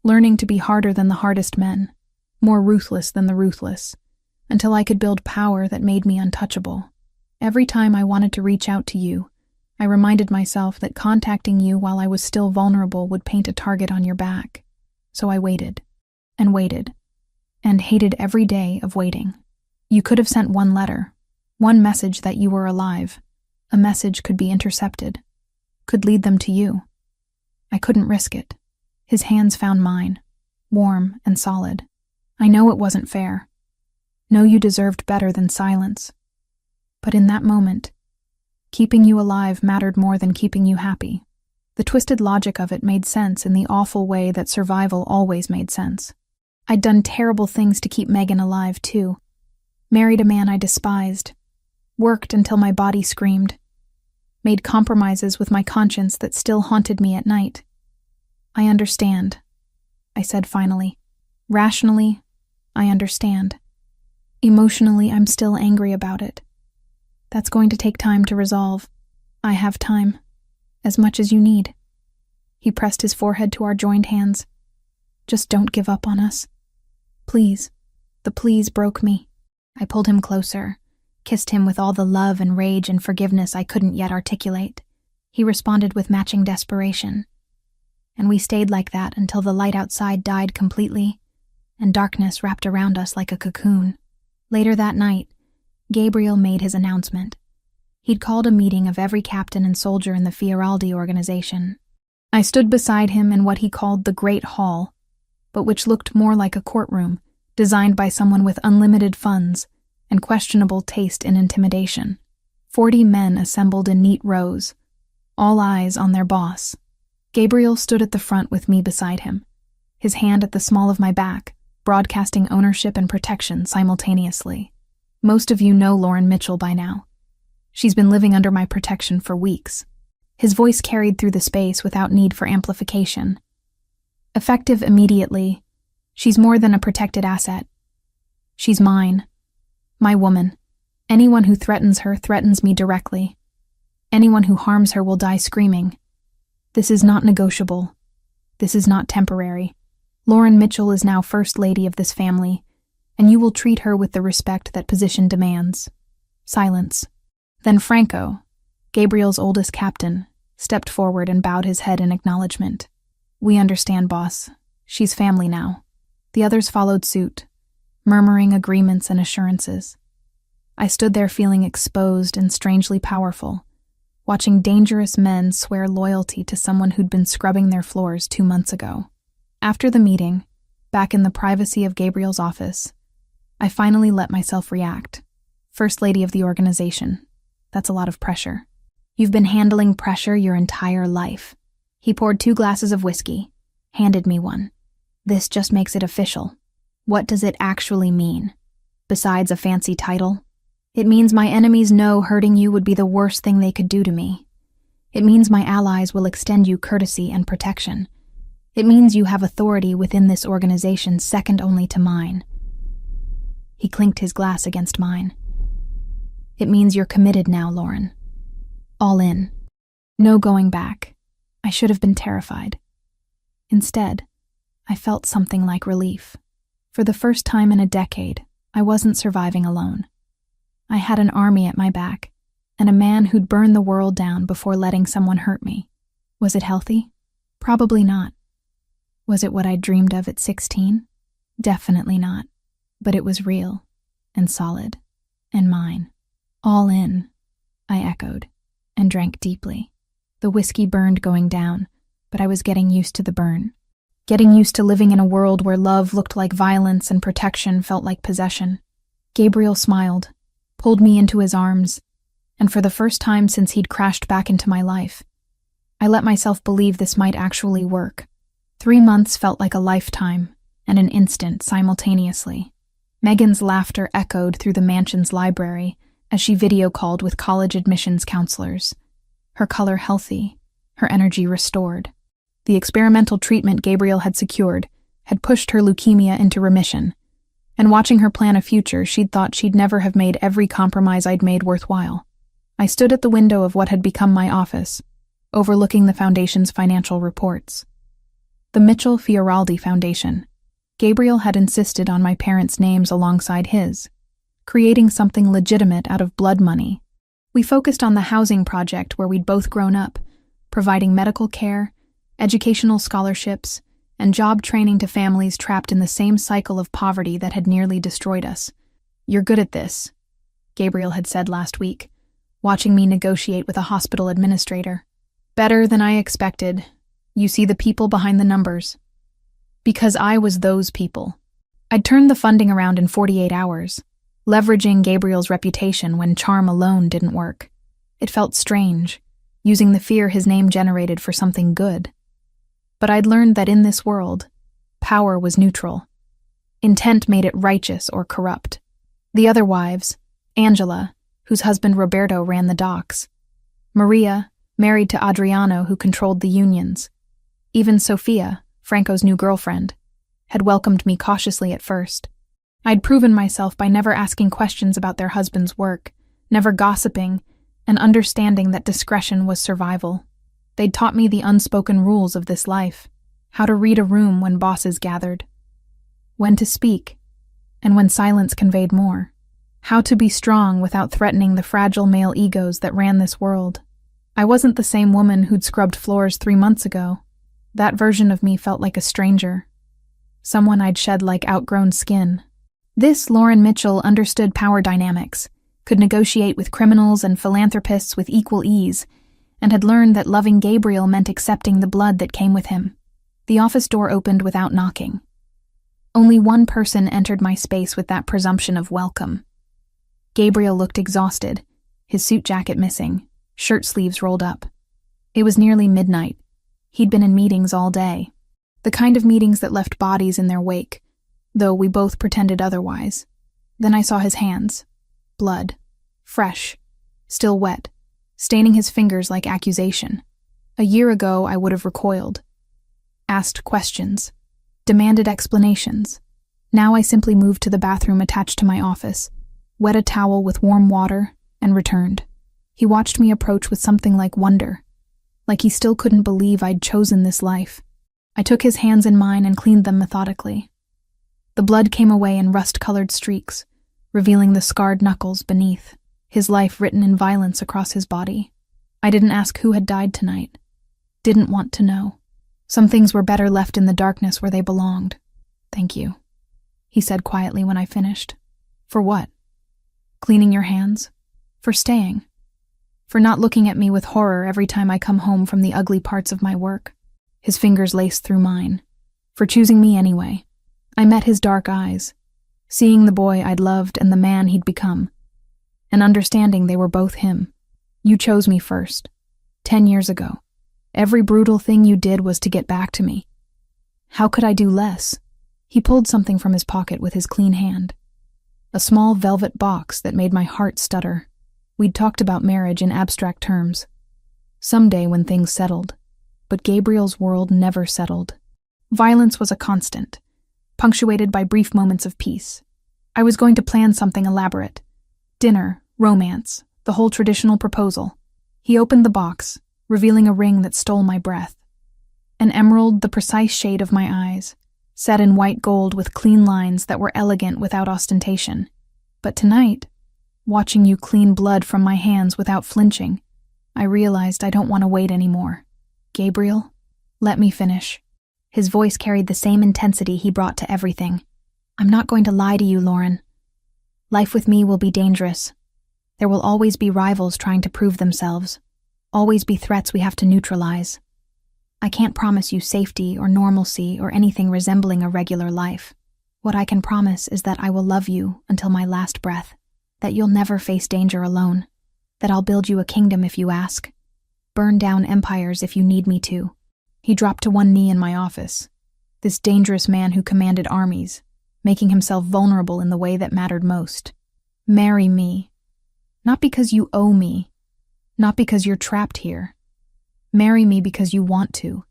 Learning to be harder than the hardest men, more ruthless than the ruthless, until I could build power that made me untouchable. Every time I wanted to reach out to you, I reminded myself that contacting you while I was still vulnerable would paint a target on your back. So I waited, and hated every day of waiting. You could have sent one letter, one message that you were alive. A message could be intercepted, could lead them to you. I couldn't risk it. His hands found mine, warm and solid. I know it wasn't fair. Know you deserved better than silence. But in that moment, keeping you alive mattered more than keeping you happy. The twisted logic of it made sense in the awful way that survival always made sense. I'd done terrible things to keep Megan alive, too. Married a man I despised. Worked until my body screamed. Made compromises with my conscience that still haunted me at night. I understand, I said finally. Rationally, I understand. Emotionally, I'm still angry about it. That's going to take time to resolve. I have time. As much as you need. He pressed his forehead to our joined hands. Just don't give up on us. Please. The please broke me. I pulled him closer, kissed him with all the love and rage and forgiveness I couldn't yet articulate. He responded with matching desperation. And we stayed like that until the light outside died completely, and darkness wrapped around us like a cocoon. Later that night, Gabriel made his announcement. He'd called a meeting of every captain and soldier in the Fioraldi organization. I stood beside him in what he called the Great Hall, but which looked more like a courtroom, designed by someone with unlimited funds and questionable taste in intimidation. 40 men assembled in neat rows, all eyes on their boss. Gabriel stood at the front with me beside him, his hand at the small of my back, broadcasting ownership and protection simultaneously. Most of you know Lauren Mitchell by now. She's been living under my protection for weeks. His voice carried through the space without need for amplification. Effective immediately, she's more than a protected asset. She's mine. My woman. Anyone who threatens her threatens me directly. Anyone who harms her will die screaming. This is not negotiable. This is not temporary. Lauren Mitchell is now First Lady of this family, and you will treat her with the respect that position demands. Silence. Then Franco, Gabriel's oldest captain, stepped forward and bowed his head in acknowledgement. We understand, boss. She's family now. The others followed suit, murmuring agreements and assurances. I stood there feeling exposed and strangely powerful, watching dangerous men swear loyalty to someone who'd been scrubbing their floors 2 months ago. After the meeting, back in the privacy of Gabriel's office, I finally let myself react. First Lady of the organization. That's a lot of pressure. You've been handling pressure your entire life. He poured 2 glasses of whiskey, handed me one. This just makes it official. What does it actually mean? Besides a fancy title? It means my enemies know hurting you would be the worst thing they could do to me. It means my allies will extend you courtesy and protection. It means you have authority within this organization second only to mine. He clinked his glass against mine. It means you're committed now, Lauren. All in. No going back. I should have been terrified. Instead, I felt something like relief. For the first time in a decade, I wasn't surviving alone. I had an army at my back, and a man who'd burn the world down before letting someone hurt me. Was it healthy? Probably not. Was it what I dreamed of at 16? Definitely not. But it was real, and solid, and mine. All in, I echoed, and drank deeply. The whiskey burned going down, but I was getting used to the burn. Getting used to living in a world where love looked like violence and protection felt like possession. Gabriel smiled, pulled me into his arms, and for the first time since he'd crashed back into my life, I let myself believe this might actually work. 3 months felt like a lifetime, and an instant simultaneously. Megan's laughter echoed through the mansion's library as she video-called with college admissions counselors. Her color healthy, her energy restored. The experimental treatment Gabriel had secured had pushed her leukemia into remission, and watching her plan a future, she'd thought she'd never have made every compromise I'd made worthwhile. I stood at the window of what had become my office, overlooking the foundation's financial reports. The Mitchell Fioraldi Foundation. Gabriel had insisted on my parents' names alongside his, creating something legitimate out of blood money. We focused on the housing project where we'd both grown up, providing medical care, educational scholarships, and job training to families trapped in the same cycle of poverty that had nearly destroyed us. You're good at this, Gabriel had said last week, watching me negotiate with a hospital administrator. Better than I expected. You see the people behind the numbers. Because I was those people. I'd turned the funding around in 48 hours, leveraging Gabriel's reputation when charm alone didn't work. It felt strange, using the fear his name generated for something good. But I'd learned that in this world, power was neutral. Intent made it righteous or corrupt. The other wives, Angela, whose husband Roberto ran the docks, Maria, married to Adriano, who controlled the unions. Even Sophia, Franco's new girlfriend, had welcomed me cautiously at first. I'd proven myself by never asking questions about their husband's work, never gossiping, an understanding that discretion was survival. They'd taught me the unspoken rules of this life, how to read a room when bosses gathered, when to speak, and when silence conveyed more, how to be strong without threatening the fragile male egos that ran this world. I wasn't the same woman who'd scrubbed floors 3 months ago. That version of me felt like a stranger, someone I'd shed like outgrown skin. This Lauren Mitchell understood power dynamics, could negotiate with criminals and philanthropists with equal ease, and had learned that loving Gabriel meant accepting the blood that came with him. The office door opened without knocking. Only one person entered my space with that presumption of welcome. Gabriel looked exhausted, his suit jacket missing, shirt sleeves rolled up. It was nearly midnight. He'd been in meetings all day. The kind of meetings that left bodies in their wake, though we both pretended otherwise. Then I saw his hands. Blood. Fresh. Still wet. Staining his fingers like accusation. A year ago, I would have recoiled. Asked questions. Demanded explanations. Now I simply moved to the bathroom attached to my office, wet a towel with warm water, and returned. He watched me approach with something like wonder, like he still couldn't believe I'd chosen this life. I took his hands in mine and cleaned them methodically. The blood came away in rust-colored streaks, revealing the scarred knuckles beneath, his life written in violence across his body. I didn't ask who had died tonight. Didn't want to know. Some things were better left in the darkness where they belonged. Thank you, he said quietly when I finished. For what? Cleaning your hands? For staying? For not looking at me with horror every time I come home from the ugly parts of my work? His fingers laced through mine. For choosing me anyway. I met his dark eyes, seeing the boy I'd loved and the man he'd become, and understanding they were both him. You chose me first, 10 years ago. Every brutal thing you did was to get back to me. How could I do less? He pulled something from his pocket with his clean hand. A small velvet box that made my heart stutter. We'd talked about marriage in abstract terms. Someday when things settled. But Gabriel's world never settled. Violence was a constant, punctuated by brief moments of peace. I was going to plan something elaborate. Dinner, romance, the whole traditional proposal. He opened the box, revealing a ring that stole my breath. An emerald the precise shade of my eyes, set in white gold with clean lines that were elegant without ostentation. But tonight, watching you clean blood from my hands without flinching, I realized I don't want to wait anymore. Gabriel, let me finish. His voice carried the same intensity he brought to everything. I'm not going to lie to you, Lauren. Life with me will be dangerous. There will always be rivals trying to prove themselves. Always be threats we have to neutralize. I can't promise you safety or normalcy or anything resembling a regular life. What I can promise is that I will love you until my last breath, that you'll never face danger alone, that I'll build you a kingdom if you ask, burn down empires if you need me to. He dropped to one knee in my office, this dangerous man who commanded armies, making himself vulnerable in the way that mattered most. Marry me. Not because you owe me, not because you're trapped here. Marry me because you want to.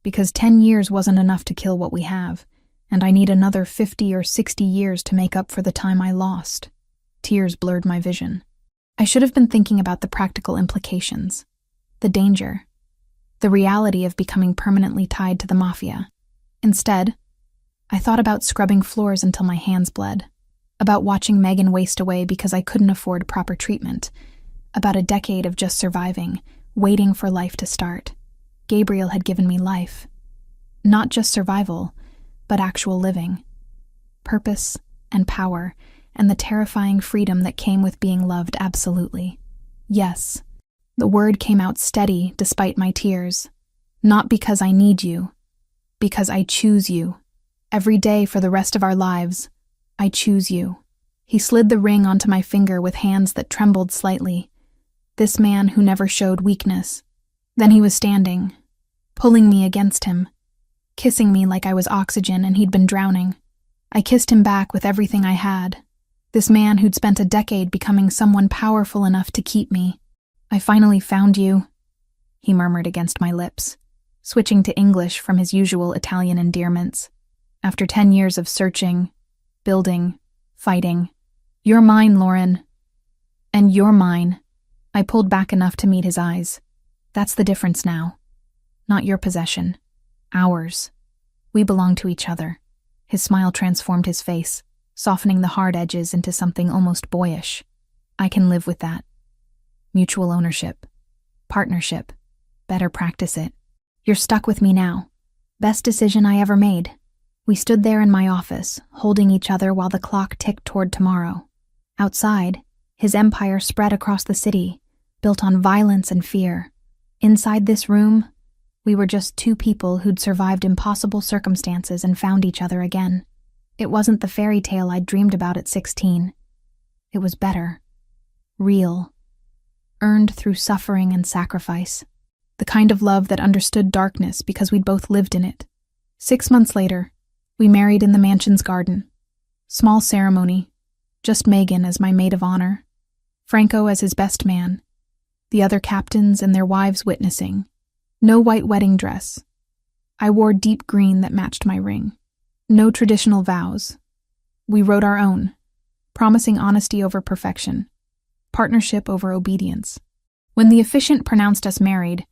Because 10 years wasn't enough to kill what we have, and I need another 50 or 60 years to make up for the time I lost. Tears blurred my vision. I should have been thinking about the practical implications, the danger, the reality of becoming permanently tied to the Mafia. Instead, I thought about scrubbing floors until my hands bled, about watching Megan waste away because I couldn't afford proper treatment, about a decade of just surviving, waiting for life to start. Gabriel had given me life. Not just survival, but actual living. Purpose and power, and the terrifying freedom that came with being loved absolutely. Yes, the word came out steady despite my tears. Not because I need you, because I choose you. Every day for the rest of our lives, I choose you. He slid the ring onto my finger with hands that trembled slightly. This man who never showed weakness. Then he was standing, pulling me against him, kissing me like I was oxygen and he'd been drowning. I kissed him back with everything I had. This man who'd spent a decade becoming someone powerful enough to keep me. I finally found you, he murmured against my lips, switching to English from his usual Italian endearments. After 10 years of searching, building, fighting. You're mine, Lauren. And you're mine. I pulled back enough to meet his eyes. That's the difference now. Not your possession. Ours. We belong to each other. His smile transformed his face, softening the hard edges into something almost boyish. I can live with that. Mutual ownership. Partnership. Better practice it. You're stuck with me now. Best decision I ever made. We stood there in my office, holding each other while the clock ticked toward tomorrow. Outside, his empire spread across the city, built on violence and fear. Inside this room, we were just two people who'd survived impossible circumstances and found each other again. It wasn't the fairy tale I'd dreamed about at 16. It was better. Real. Earned through suffering and sacrifice. The kind of love that understood darkness because we'd both lived in it. 6 months later, we married in the mansion's garden. Small ceremony. Just Megan as my maid of honor. Franco as his best man. The other captains and their wives witnessing. No white wedding dress. I wore deep green that matched my ring. No traditional vows. We wrote our own, promising honesty over perfection, partnership over obedience. When the officiant pronounced us married,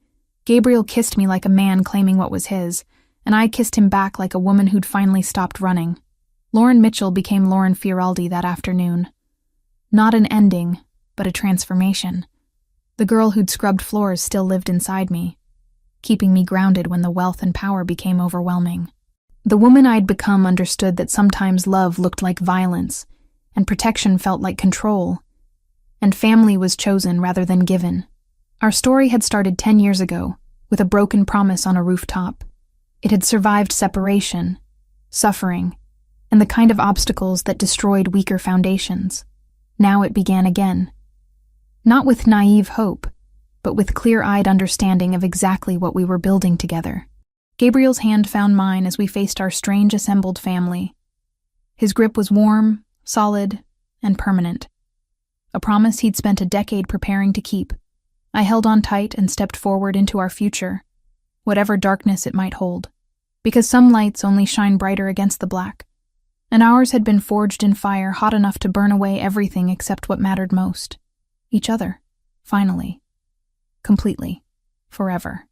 Gabriel kissed me like a man claiming what was his, and I kissed him back like a woman who'd finally stopped running. Lauren Mitchell became Lauren Fioraldi that afternoon. Not an ending, but a transformation. The girl who'd scrubbed floors still lived inside me, keeping me grounded when the wealth and power became overwhelming. The woman I'd become understood that sometimes love looked like violence, and protection felt like control, and family was chosen rather than given. Our story had started 10 years ago, with a broken promise on a rooftop. It had survived separation, suffering, and the kind of obstacles that destroyed weaker foundations. Now it began again. Not with naive hope, but with clear-eyed understanding of exactly what we were building together. Gabriel's hand found mine as we faced our strange assembled family. His grip was warm, solid, and permanent. A promise he'd spent a decade preparing to keep. I held on tight and stepped forward into our future, whatever darkness it might hold, because some lights only shine brighter against the black, and ours had been forged in fire hot enough to burn away everything except what mattered most. Each other, finally. Completely. Forever.